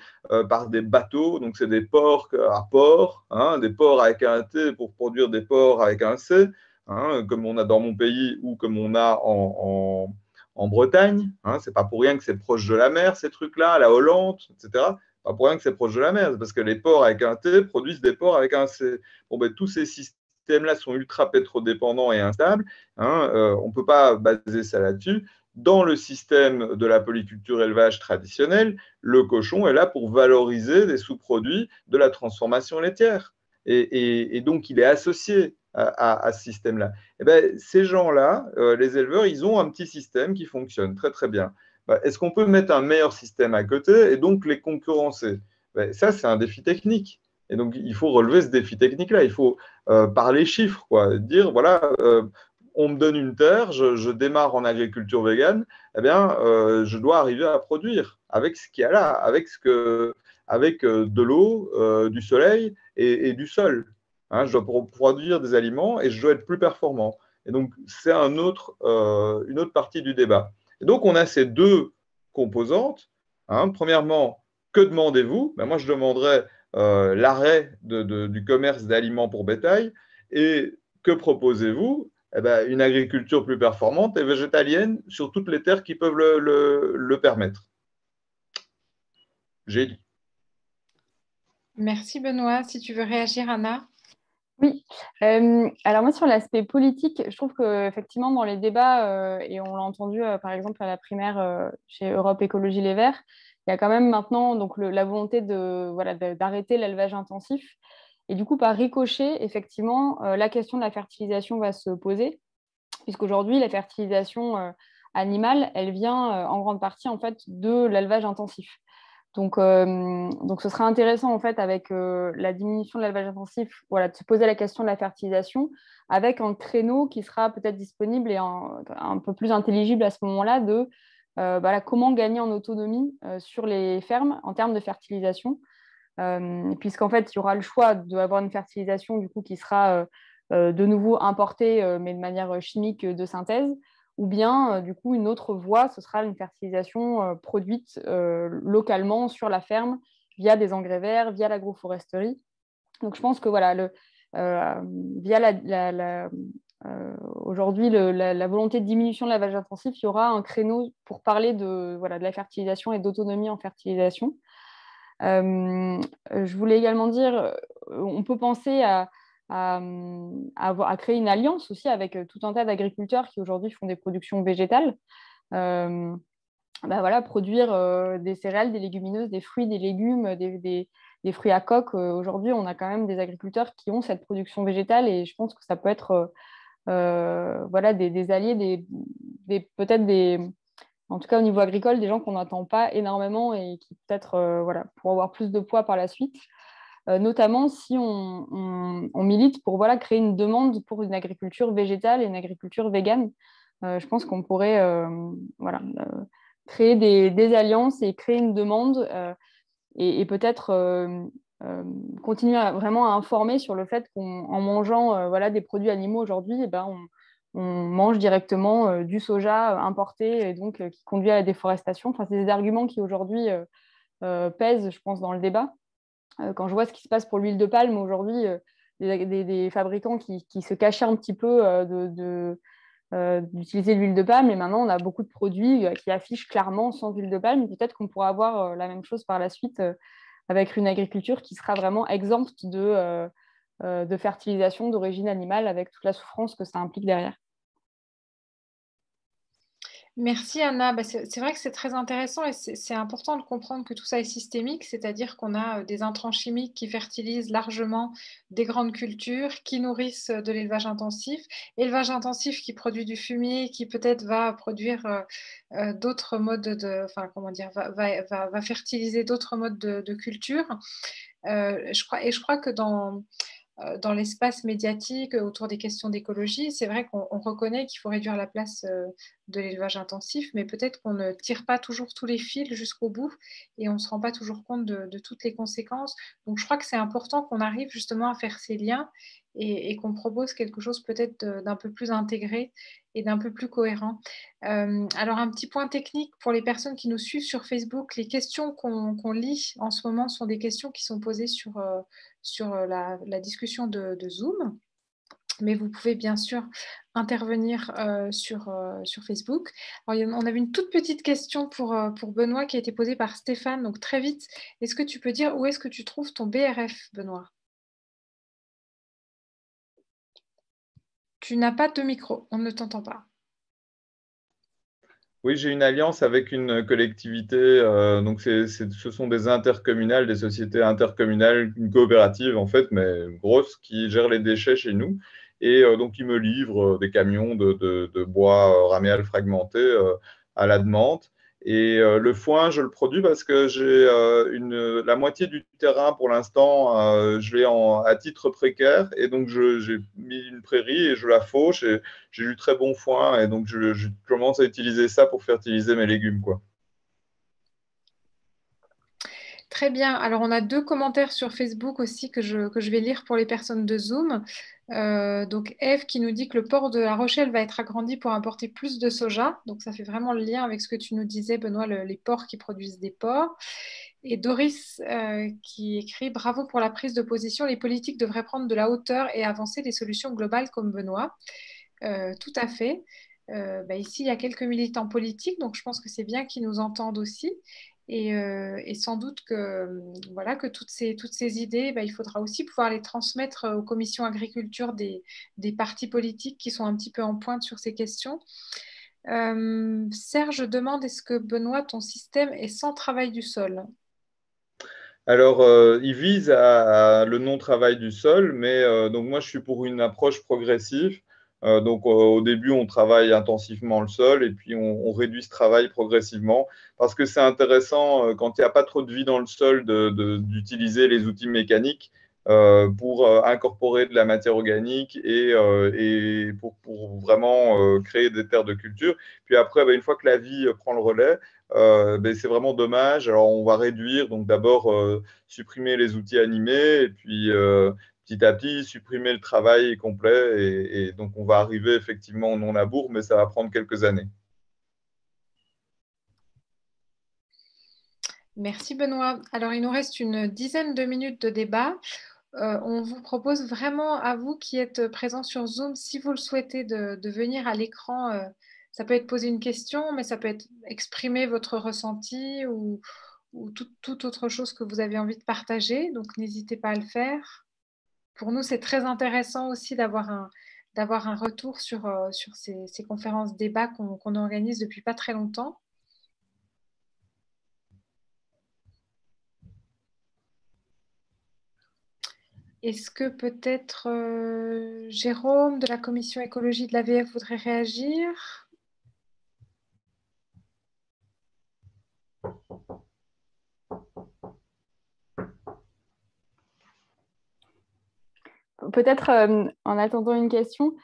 par des bateaux. Donc, c'est des porcs à port, hein, des porcs avec un T pour produire des porcs avec un C, hein, comme on a dans mon pays ou comme on a en Bretagne. Hein. Ce n'est pas pour rien que c'est proche de la mer, ces trucs-là, la Hollande, etc. Pas pour rien que c'est proche de la mer, c'est parce que les porcs avec un T produisent des porcs avec un C. Bon, ben, tous ces systèmes-là sont ultra pétrodépendants et instables. Hein, on ne peut pas baser ça là-dessus. Dans le système de la polyculture élevage traditionnel, le cochon est là pour valoriser des sous-produits de la transformation laitière. Et donc, il est associé à ce système-là. Et ben, ces gens-là, les éleveurs, ils ont un petit système qui fonctionne très, très bien. Ben, est-ce qu'on peut mettre un meilleur système à côté et donc les concurrencer? Ben, ça, c'est un défi technique. Et donc, il faut relever ce défi technique-là. Il faut, par les chiffres, quoi, dire, voilà, on me donne une terre, je démarre en agriculture végane, eh bien, je dois arriver à produire avec ce qu'il y a là, avec de l'eau, du soleil et du sol. Hein, je dois produire des aliments et je dois être plus performant. Et donc, c'est une autre partie du débat. Et donc, on a ces deux composantes. Hein. Premièrement, que demandez-vous? Ben, moi, je demanderais l'arrêt du commerce d'aliments pour bétail. Et que proposez-vous? Eh ben, une agriculture plus performante et végétalienne sur toutes les terres qui peuvent le permettre. J'ai dit. Merci Benoît. Si tu veux réagir, Anna. Oui, alors moi sur l'aspect politique, je trouve qu'effectivement dans les débats, et on l'a entendu par exemple à la primaire chez Europe Écologie Les Verts, il y a quand même maintenant donc, la volonté d'arrêter l'élevage intensif. Et du coup, par ricochet, effectivement, la question de la fertilisation va se poser, puisqu'aujourd'hui, la fertilisation animale, elle vient en grande partie en fait, de l'élevage intensif. Donc, ce serait intéressant, en fait, avec la diminution de l'élevage intensif, voilà, de se poser la question de la fertilisation avec un créneau qui sera peut-être disponible et un peu plus intelligible à ce moment-là de comment gagner en autonomie sur les fermes en termes de fertilisation. Puisqu'en fait, il y aura le choix d'avoir une fertilisation du coup, qui sera de nouveau importés, mais de manière chimique de synthèse, ou bien, du coup, une autre voie, ce sera une fertilisation produite localement sur la ferme via des engrais verts, via l'agroforesterie. Donc, je pense que voilà, via aujourd'hui la volonté de diminution de l'élevage intensif, il y aura un créneau pour parler de la fertilisation et d'autonomie en fertilisation. Je voulais également dire, on peut penser à créer une alliance aussi avec tout un tas d'agriculteurs qui aujourd'hui font des productions végétales. Produire des céréales, des légumineuses, des fruits, des légumes, des fruits à coque. Aujourd'hui, on a quand même des agriculteurs qui ont cette production végétale et je pense que ça peut être des alliés, peut-être en tout cas au niveau agricole, des gens qu'on n'attend pas énormément et qui peut-être pourront avoir plus de poids par la suite. Notamment si on milite pour créer une demande pour une agriculture végétale et une agriculture végane. Je pense qu'on pourrait créer des alliances et créer une demande et peut-être continuer vraiment à informer sur le fait qu'en mangeant des produits animaux aujourd'hui, on mange directement du soja importé et donc qui conduit à la déforestation. Enfin, c'est des arguments qui aujourd'hui pèsent, je pense, dans le débat. Quand je vois ce qui se passe pour l'huile de palme aujourd'hui, des fabricants qui se cachaient un petit peu d'utiliser l'huile de palme, et maintenant on a beaucoup de produits qui affichent clairement sans huile de palme. Peut-être qu'on pourra avoir la même chose par la suite avec une agriculture qui sera vraiment exempte de fertilisation d'origine animale avec toute la souffrance que ça implique derrière. Merci Anna. C'est vrai que c'est très intéressant et c'est important de comprendre que tout ça est systémique, c'est-à-dire qu'on a des intrants chimiques qui fertilisent largement des grandes cultures, qui nourrissent de l'élevage intensif qui produit du fumier, qui peut-être va produire d'autres modes va fertiliser d'autres modes de culture. Je crois que dans l'espace médiatique autour des questions d'écologie, c'est vrai qu'on reconnaît qu'il faut réduire la place de l'élevage intensif, mais peut-être qu'on ne tire pas toujours tous les fils jusqu'au bout et on ne se rend pas toujours compte de toutes les conséquences. Donc je crois que c'est important qu'on arrive justement à faire ces liens et qu'on propose quelque chose peut-être d'un peu plus intégré et d'un peu plus cohérent. Alors un petit point technique pour les personnes qui nous suivent sur Facebook, les questions qu'on lit en ce moment sont des questions qui sont posées sur la discussion de Zoom. Mais vous pouvez bien sûr intervenir sur Facebook. Alors, on avait une toute petite question pour Benoît qui a été posée par Stéphane. Donc très vite, est-ce que tu peux dire où est-ce que tu trouves ton BRF, Benoît? Tu n'as pas de micro, on ne t'entend pas. Oui, j'ai une alliance avec une collectivité, donc ce sont des intercommunales, des sociétés intercommunales, une coopérative en fait, mais grosse, qui gère les déchets chez nous. Et donc, ils me livrent des camions de bois raméal fragmenté à la demande. Et le foin, je le produis parce que j'ai la moitié du terrain pour l'instant, je l'ai à titre précaire. Et donc, j'ai mis une prairie et je la fauche. Et j'ai du très bon foin et donc je commence à utiliser ça pour fertiliser mes légumes, quoi. Très bien. Alors, on a 2 commentaires sur Facebook aussi que je vais lire pour les personnes de Zoom. Donc, Eve qui nous dit que le port de La Rochelle va être agrandi pour importer plus de soja. Donc, ça fait vraiment le lien avec ce que tu nous disais, Benoît, les ports qui produisent des porcs. Et Doris qui écrit « Bravo pour la prise de position. Les politiques devraient prendre de la hauteur et avancer des solutions globales comme Benoît. » Tout à fait. Ici, il y a quelques militants politiques, donc je pense que c'est bien qu'ils nous entendent aussi. Et sans doute que toutes ces idées, il faudra aussi pouvoir les transmettre aux commissions agriculture des partis politiques qui sont un petit peu en pointe sur ces questions. Serge demande, est-ce que Benoît, ton système est sans travail du sol? Alors, il vise à le non-travail du sol, mais donc moi, je suis pour une approche progressive. Donc, au début, on travaille intensivement le sol et puis on réduit ce travail progressivement parce que c'est intéressant, quand il n'y a pas trop de vie dans le sol, d'utiliser les outils mécaniques pour incorporer de la matière organique et pour vraiment créer des terres de culture. Puis après, une fois que la vie prend le relais, c'est vraiment dommage. Alors, on va réduire, donc d'abord supprimer les outils animés et puis petit à petit supprimer le travail complet et donc on va arriver effectivement au non-labour, mais ça va prendre quelques années. Merci Benoît. Alors il nous reste une dizaine de minutes de débat. On vous propose vraiment à vous qui êtes présents sur Zoom, si vous le souhaitez, de venir à l'écran. Ça peut être poser une question, mais ça peut être exprimer votre ressenti ou toute autre chose que vous avez envie de partager. Donc n'hésitez pas à le faire. Pour nous, c'est très intéressant aussi d'avoir un retour sur ces conférences débats qu'on organise depuis pas très longtemps. Est-ce que peut-être Jérôme de la commission écologie de l'AVF voudrait réagir? Peut-être en attendant une question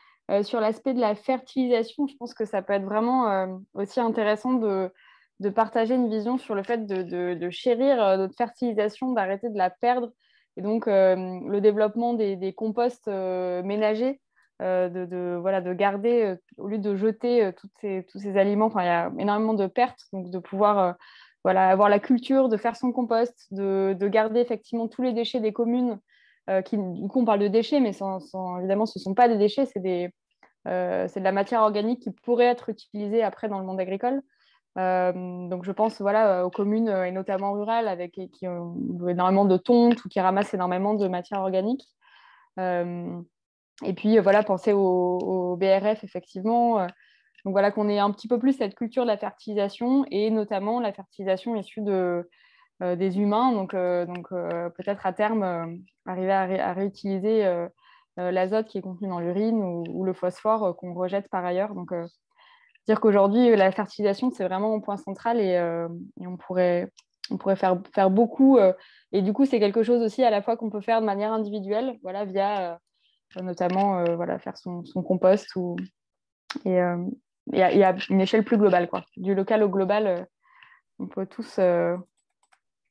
sur l'aspect de la fertilisation, je pense que ça peut être vraiment aussi intéressant de partager une vision sur le fait de chérir notre fertilisation, d'arrêter de la perdre. Et donc, le développement des composts ménagers, de garder, au lieu de jeter tous ces aliments, enfin, il y a énormément de pertes, donc de pouvoir avoir la culture, de faire son compost, de garder effectivement tous les déchets des communes, du coup, on parle de déchets, mais évidemment, ce ne sont pas des déchets, c'est de la matière organique qui pourrait être utilisée après dans le monde agricole. Donc, je pense aux communes, et notamment rurales, qui ont énormément de tontes ou qui ramassent énormément de matière organique. Et puis, penser au BRF, effectivement. Donc, qu'on ait un petit peu plus cette culture de la fertilisation et notamment la fertilisation issue des humains. Donc peut-être à terme, arriver à réutiliser l'azote qui est contenu dans l'urine ou le phosphore qu'on rejette par ailleurs. Donc, dire qu'aujourd'hui, la fertilisation, c'est vraiment un point central et on pourrait faire beaucoup. Et du coup, c'est quelque chose aussi à la fois qu'on peut faire de manière individuelle, via notamment faire son compost et à une échelle plus globale, quoi. Du local au global, on peut tous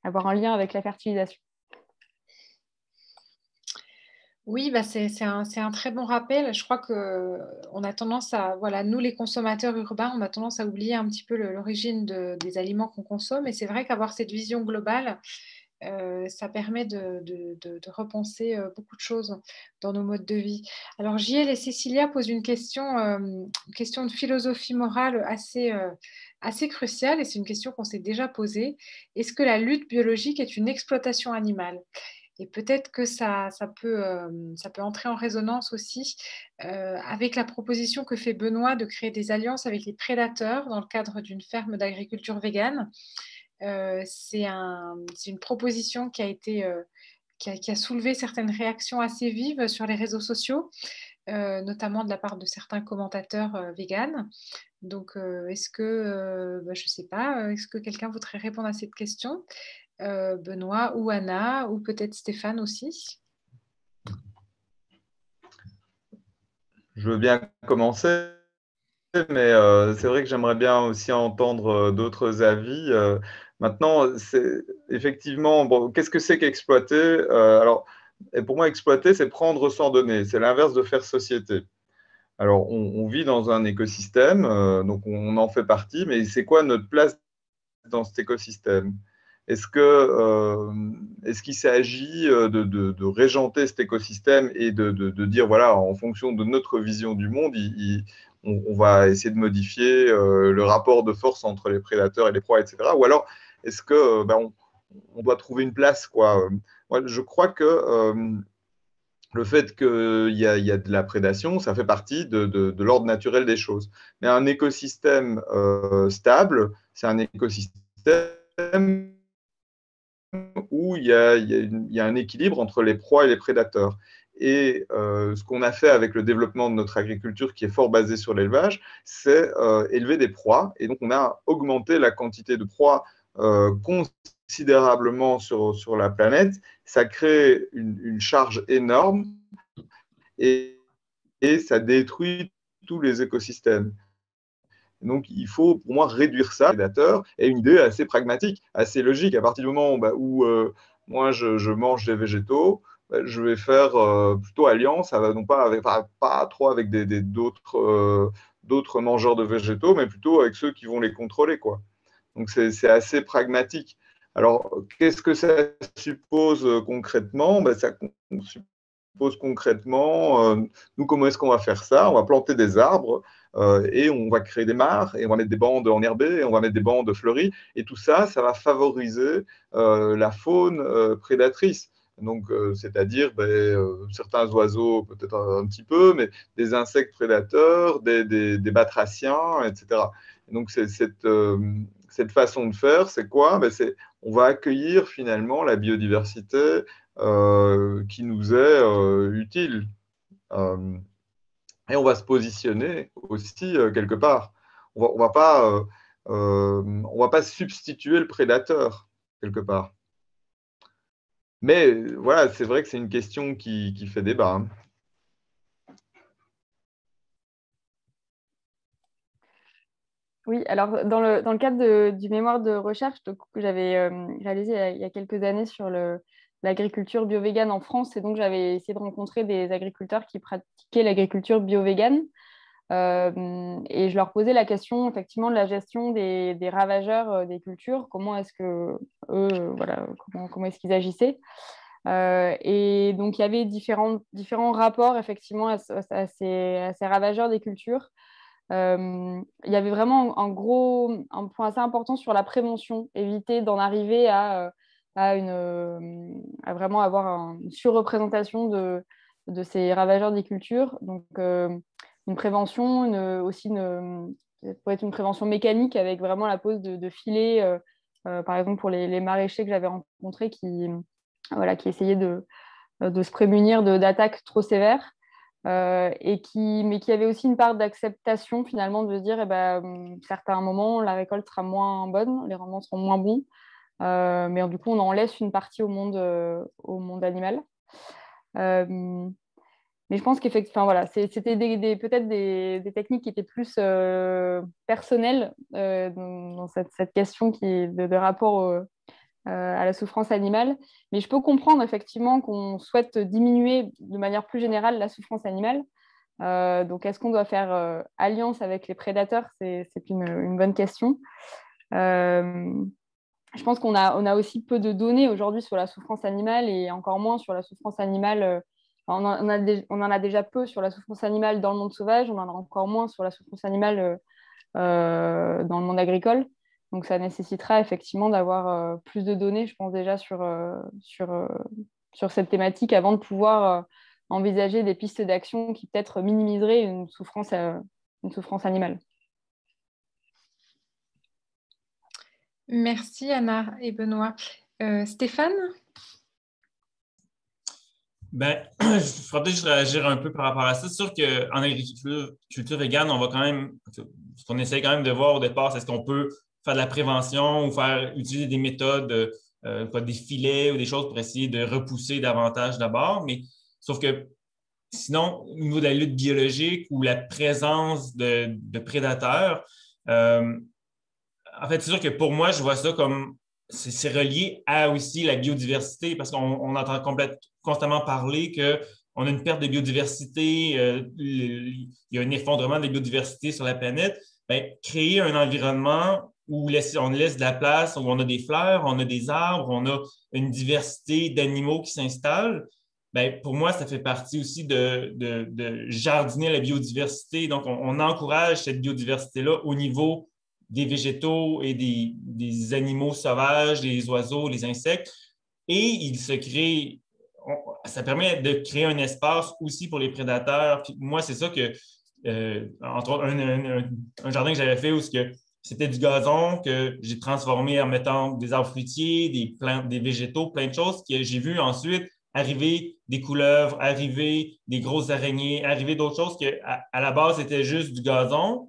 avoir un lien avec la fertilisation. Oui, c'est un très bon rappel. Je crois qu'on a tendance nous les consommateurs urbains, on a tendance à oublier un petit peu l'origine des aliments qu'on consomme. Et c'est vrai qu'avoir cette vision globale, ça permet de repenser beaucoup de choses dans nos modes de vie. Alors, Giel et Cécilia posent une question de philosophie morale assez cruciale, et c'est une question qu'on s'est déjà posée. Est-ce que la lutte biologique est une exploitation animale? Et peut-être que ça peut entrer en résonance aussi avec la proposition que fait Benoît de créer des alliances avec les prédateurs dans le cadre d'une ferme d'agriculture végane. C'est une proposition qui a soulevé certaines réactions assez vives sur les réseaux sociaux, notamment de la part de certains commentateurs véganes. Donc, je ne sais pas, est-ce que quelqu'un voudrait répondre à cette question? Benoît ou Anna, ou peut-être Stéphane aussi. Je veux bien commencer, mais c'est vrai que j'aimerais bien aussi entendre d'autres avis. Maintenant, effectivement, bon, qu'est-ce que c'est qu'exploiter? Et pour moi, exploiter, c'est prendre sans donner. C'est l'inverse de faire société. Alors, on vit dans un écosystème, donc on en fait partie, mais c'est quoi notre place dans cet écosystème? Est-ce qu'il s'agit de régenter cet écosystème et de dire, voilà, en fonction de notre vision du monde, on va essayer de modifier le rapport de force entre les prédateurs et les proies, etc. Ou alors, est-ce que on doit trouver une place, quoi? Moi, je crois que le fait qu'il y a de la prédation, ça fait partie de l'ordre naturel des choses. Mais un écosystème stable, c'est un écosystème où il y a un équilibre entre les proies et les prédateurs. Et ce qu'on a fait avec le développement de notre agriculture, qui est fort basée sur l'élevage, c'est élever des proies. Et donc, on a augmenté la quantité de proies considérablement sur la planète. Ça crée une charge énorme et ça détruit tous les écosystèmes. Donc, il faut, pour moi, réduire ça, prédateur, et une idée assez pragmatique, assez logique. À partir du moment où moi, je mange des végétaux, je vais faire plutôt alliance, non pas, pas trop avec d'autres mangeurs de végétaux, mais plutôt avec ceux qui vont les contrôler, quoi. Donc, c'est assez pragmatique. Alors, qu'est-ce que ça suppose concrètement? Ça suppose concrètement, nous, comment est-ce qu'on va faire ça? On va planter des arbres et on va créer des mares et on va mettre des bandes enherbées et on va mettre des bandes fleuries. Et tout ça, ça va favoriser la faune prédatrice. Donc, c'est-à-dire certains oiseaux, peut-être un petit peu, mais des insectes prédateurs, des batraciens, etc. Et donc, cette façon de faire, c'est quoi? On va accueillir finalement la biodiversité qui nous est utile. Et on va se positionner aussi quelque part. On va pas substituer le prédateur quelque part. Mais voilà, c'est vrai que c'est une question qui fait débat. Hein. Oui, alors dans le cadre du mémoire de recherche que j'avais réalisé il y a quelques années sur l'agriculture bio-végane en France, et donc j'avais essayé de rencontrer des agriculteurs qui pratiquaient l'agriculture bio-végane. Et je leur posais la question effectivement de la gestion des ravageurs des cultures, comment est-ce que eux, voilà, comment est-ce qu'ils agissaient. Et donc il y avait différents rapports effectivement à ces ravageurs des cultures. Il y avait vraiment un point assez important sur la prévention, éviter d'en arriver à vraiment avoir une surreprésentation de ces ravageurs des cultures. Donc, une prévention, ça pourrait être une prévention mécanique avec vraiment la pose de filets, par exemple pour les maraîchers que j'avais rencontrés qui essayaient de se prémunir d'attaques trop sévères. Mais qui avait aussi une part d'acceptation finalement de se dire certains moments la récolte sera moins bonne, les rendements seront moins bons, mais du coup on en laisse une partie au monde animal. Mais je pense qu'effectivement voilà, c'était peut-être des techniques qui étaient plus personnelles dans cette question de rapport à la souffrance animale. Mais je peux comprendre effectivement qu'on souhaite diminuer de manière plus générale la souffrance animale. Donc, est-ce qu'on doit faire alliance avec les prédateurs? C'est une bonne question. Je pense qu'on a aussi peu de données aujourd'hui sur la souffrance animale et encore moins sur la souffrance animale. On en a déjà peu sur la souffrance animale dans le monde sauvage, on en a encore moins sur la souffrance animale dans le monde agricole. Donc, ça nécessitera effectivement d'avoir plus de données, je pense déjà sur cette thématique avant de pouvoir envisager des pistes d'action qui peut-être minimiseraient une souffrance animale. Merci Anna et Benoît. Stéphane? Je ferais peut-être juste réagir un peu par rapport à ça. C'est sûr qu'en agriculture végane, on va quand même, ce qu'on essaie quand même de voir au départ, c'est est-ce qu'on peut faire de la prévention ou utiliser des méthodes, des filets ou des choses pour essayer de repousser davantage d'abord. Mais sauf que sinon, au niveau de la lutte biologique ou la présence de prédateurs, en fait, c'est sûr que pour moi, je vois ça comme c'est relié à aussi la biodiversité parce qu'on entend constamment parler qu'on a une perte de biodiversité, il y a un effondrement de la biodiversité sur la planète. Créer un environnement où on laisse de la place, où on a des fleurs, on a des arbres, on a une diversité d'animaux qui s'installent. Pour moi, ça fait partie aussi de jardiner la biodiversité. Donc, on encourage cette biodiversité-là au niveau des végétaux et des animaux sauvages, les oiseaux, les insectes. Et ça permet de créer un espace aussi pour les prédateurs. Puis moi, c'est ça que, entre autres, un jardin que j'avais fait où c'était du gazon que j'ai transformé en mettant des arbres fruitiers, des plantes, des végétaux, plein de choses que j'ai vu ensuite arriver des couleuvres, arriver des grosses araignées, arriver d'autres choses qui, à la base, c'était juste du gazon.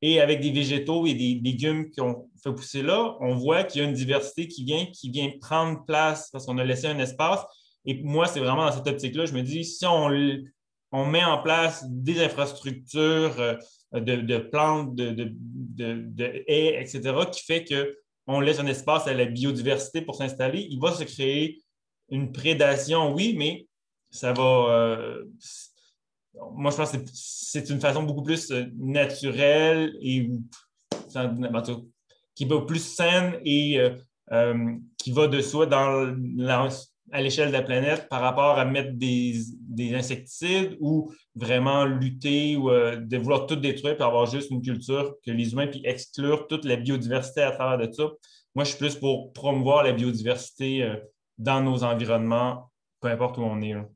Et avec des végétaux et des légumes qu'on fait pousser là, on voit qu'il y a une diversité qui vient prendre place parce qu'on a laissé un espace. Et moi, c'est vraiment dans cette optique-là, je me dis, si on met en place des infrastructures de plantes, de haies, etc., qui fait qu'on laisse un espace à la biodiversité pour s'installer, il va se créer une prédation, oui, mais ça va... moi, je pense que c'est une façon beaucoup plus naturelle et qui va plus saine et qui va de soi à l'échelle de la planète par rapport à mettre des insecticides ou vraiment lutter ou de vouloir tout détruire pour avoir juste une culture que les humains puis exclure toute la biodiversité à travers de ça. Moi, je suis plus pour promouvoir la biodiversité dans nos environnements, peu importe où on est. Là.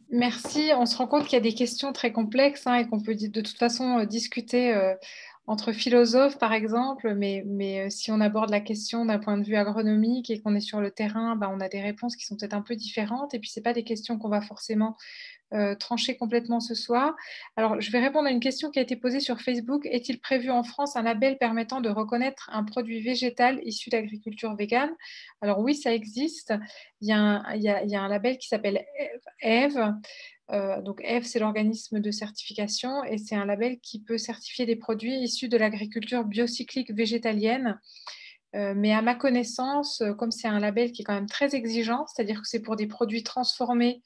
Merci. On se rend compte qu'il y a des questions très complexes et qu'on peut de toute façon discuter entre philosophes, par exemple, mais si on aborde la question d'un point de vue agronomique et qu'on est sur le terrain, on a des réponses qui sont peut-être un peu différentes. Et puis, ce n'est pas des questions qu'on va forcément trancher complètement ce soir. Alors, je vais répondre à une question qui a été posée sur Facebook. Est-il prévu en France un label permettant de reconnaître un produit végétal issu d'agriculture végane? Alors oui, ça existe. Il y a un label qui s'appelle EVE. Donc EVE, c'est l'organisme de certification et c'est un label qui peut certifier des produits issus de l'agriculture biocyclique végétalienne. Mais à ma connaissance, comme c'est un label qui est quand même très exigeant, c'est-à-dire que c'est pour des produits transformés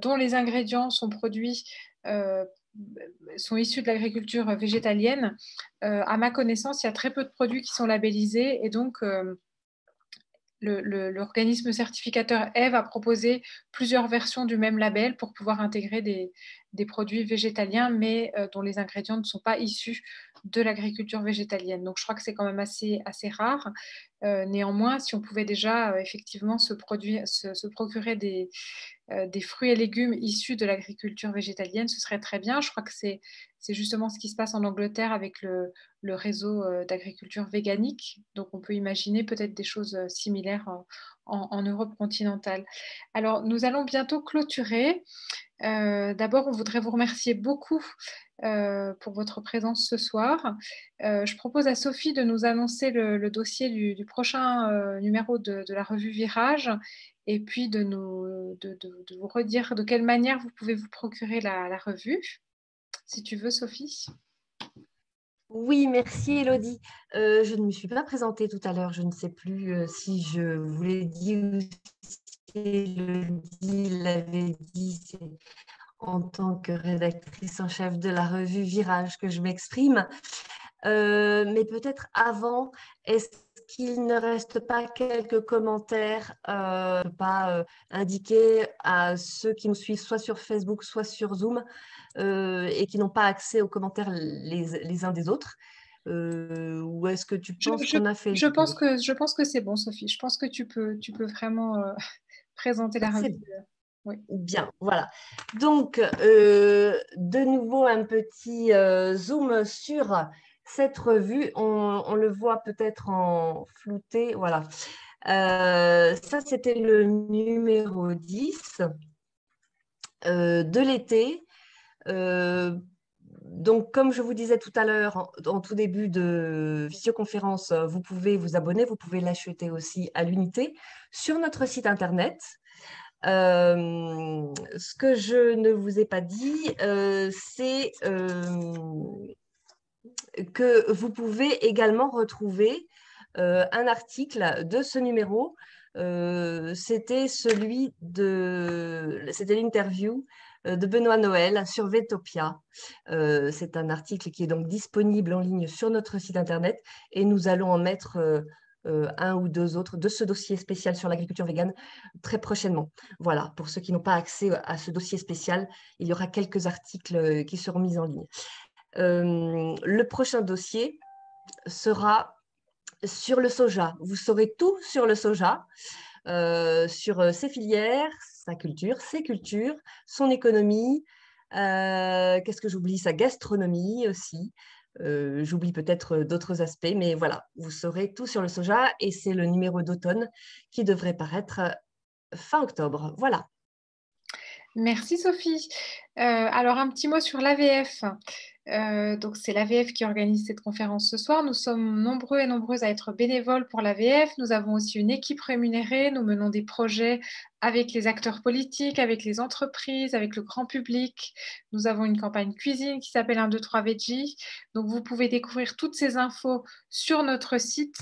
dont les ingrédients sont produits, sont issus de l'agriculture végétalienne, à ma connaissance, il y a très peu de produits qui sont labellisés et donc l'organisme certificateur EVE a proposé plusieurs versions du même label pour pouvoir intégrer des produits végétaliens, mais dont les ingrédients ne sont pas issus de l'agriculture végétalienne. Donc, je crois que c'est quand même assez rare. Néanmoins, si on pouvait déjà effectivement se procurer des fruits et légumes issus de l'agriculture végétalienne, ce serait très bien. Je crois que c'est justement ce qui se passe en Angleterre avec le réseau d'agriculture véganique. Donc, on peut imaginer peut-être des choses similaires en Europe continentale. Alors, nous allons bientôt clôturer. D'abord, on voudrait vous remercier beaucoup pour votre présence ce soir. Je propose à Sophie de nous annoncer le dossier du prochain numéro de la revue Virage et puis de vous redire de quelle manière vous pouvez vous procurer la revue. Si tu veux, Sophie. Oui, merci Elodie. Je ne me suis pas présentée tout à l'heure. Je ne sais plus si je vous l'ai dit ou si Elodie l'avait dit. C'est en tant que rédactrice en chef de la revue Virage que je m'exprime. Mais peut-être avant, est-ce qu'il ne reste pas quelques commentaires indiqués à ceux qui nous suivent soit sur Facebook, soit sur Zoom et qui n'ont pas accès aux commentaires les uns des autres ou est-ce que tu penses qu'on a fait je pense que c'est bon, Sophie. Je pense que tu peux vraiment présenter la revue. Oui. Bien, voilà. Donc, de nouveau, un petit zoom sur cette revue. On le voit peut-être en flouté. Voilà. Ça, c'était le numéro 10 de l'été. Donc, comme je vous disais tout à l'heure, en tout début de visioconférence, vous pouvez vous abonner, vous pouvez l'acheter aussi à l'unité sur notre site internet. Ce que je ne vous ai pas dit, c'est que vous pouvez également retrouver un article de ce numéro. C'était l'interview de Benoît Noël sur Vetopia. C'est un article qui est donc disponible en ligne sur notre site internet et nous allons en mettre un ou deux autres de ce dossier spécial sur l'agriculture végane très prochainement. Voilà, pour ceux qui n'ont pas accès à ce dossier spécial, il y aura quelques articles qui seront mis en ligne. Le prochain dossier sera sur le soja. Vous saurez tout sur le soja, sur ses filières, sa culture, ses cultures, son économie, qu'est-ce que j'oublie, sa gastronomie aussi. J'oublie peut-être d'autres aspects, mais voilà, vous saurez tout sur le soja et c'est le numéro d'automne qui devrait paraître fin octobre. Voilà. Merci Sophie. Alors un petit mot sur l'AVF. Donc, c'est l'AVF qui organise cette conférence ce soir. Nous sommes nombreux et nombreuses à être bénévoles pour l'AVF. Nous avons aussi une équipe rémunérée. Nous menons des projets avec les acteurs politiques, avec les entreprises, avec le grand public. Nous avons une campagne cuisine qui s'appelle 1, 2, 3 Veggie. Donc, vous pouvez découvrir toutes ces infos sur notre site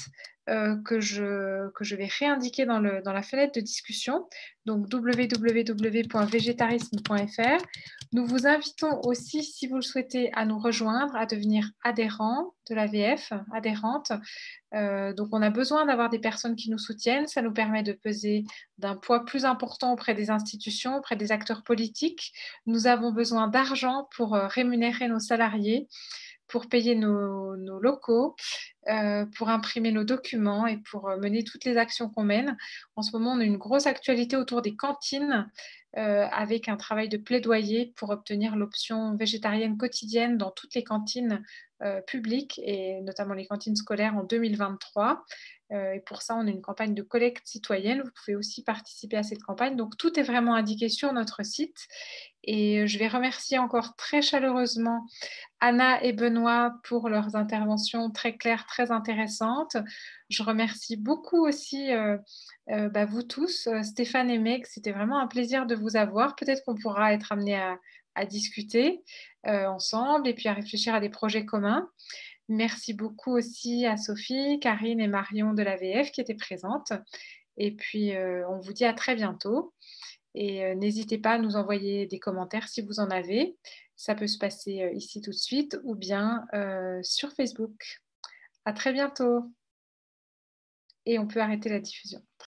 que je vais réindiquer dans la fenêtre de discussion, donc www.végétarisme.fr. Nous vous invitons aussi, si vous le souhaitez, à nous rejoindre, à devenir adhérent de l'AVF, adhérente. Donc, on a besoin d'avoir des personnes qui nous soutiennent. Ça nous permet de peser d'un poids plus important auprès des institutions, auprès des acteurs politiques. Nous avons besoin d'argent pour rémunérer nos salariés, pour payer nos locaux, pour imprimer nos documents et pour mener toutes les actions qu'on mène. En ce moment, on a une grosse actualité autour des cantines avec un travail de plaidoyer pour obtenir l'option végétarienne quotidienne dans toutes les cantines publiques et notamment les cantines scolaires en 2023. Et pour ça, on a une campagne de collecte citoyenne. Vous pouvez aussi participer à cette campagne. Donc, tout est vraiment indiqué sur notre site. Et je vais remercier encore très chaleureusement Anna et Benoît pour leurs interventions très claires, très intéressantes. Je remercie beaucoup aussi vous tous, Stéphane et Meg. C'était vraiment un plaisir de vous avoir. Peut-être qu'on pourra être amené à discuter ensemble et puis à réfléchir à des projets communs. Merci beaucoup aussi à Sophie, Karine et Marion de l'AVF qui étaient présentes. Et puis, on vous dit à très bientôt. Et n'hésitez pas à nous envoyer des commentaires si vous en avez. Ça peut se passer ici tout de suite ou bien sur Facebook. À très bientôt. Et on peut arrêter la diffusion.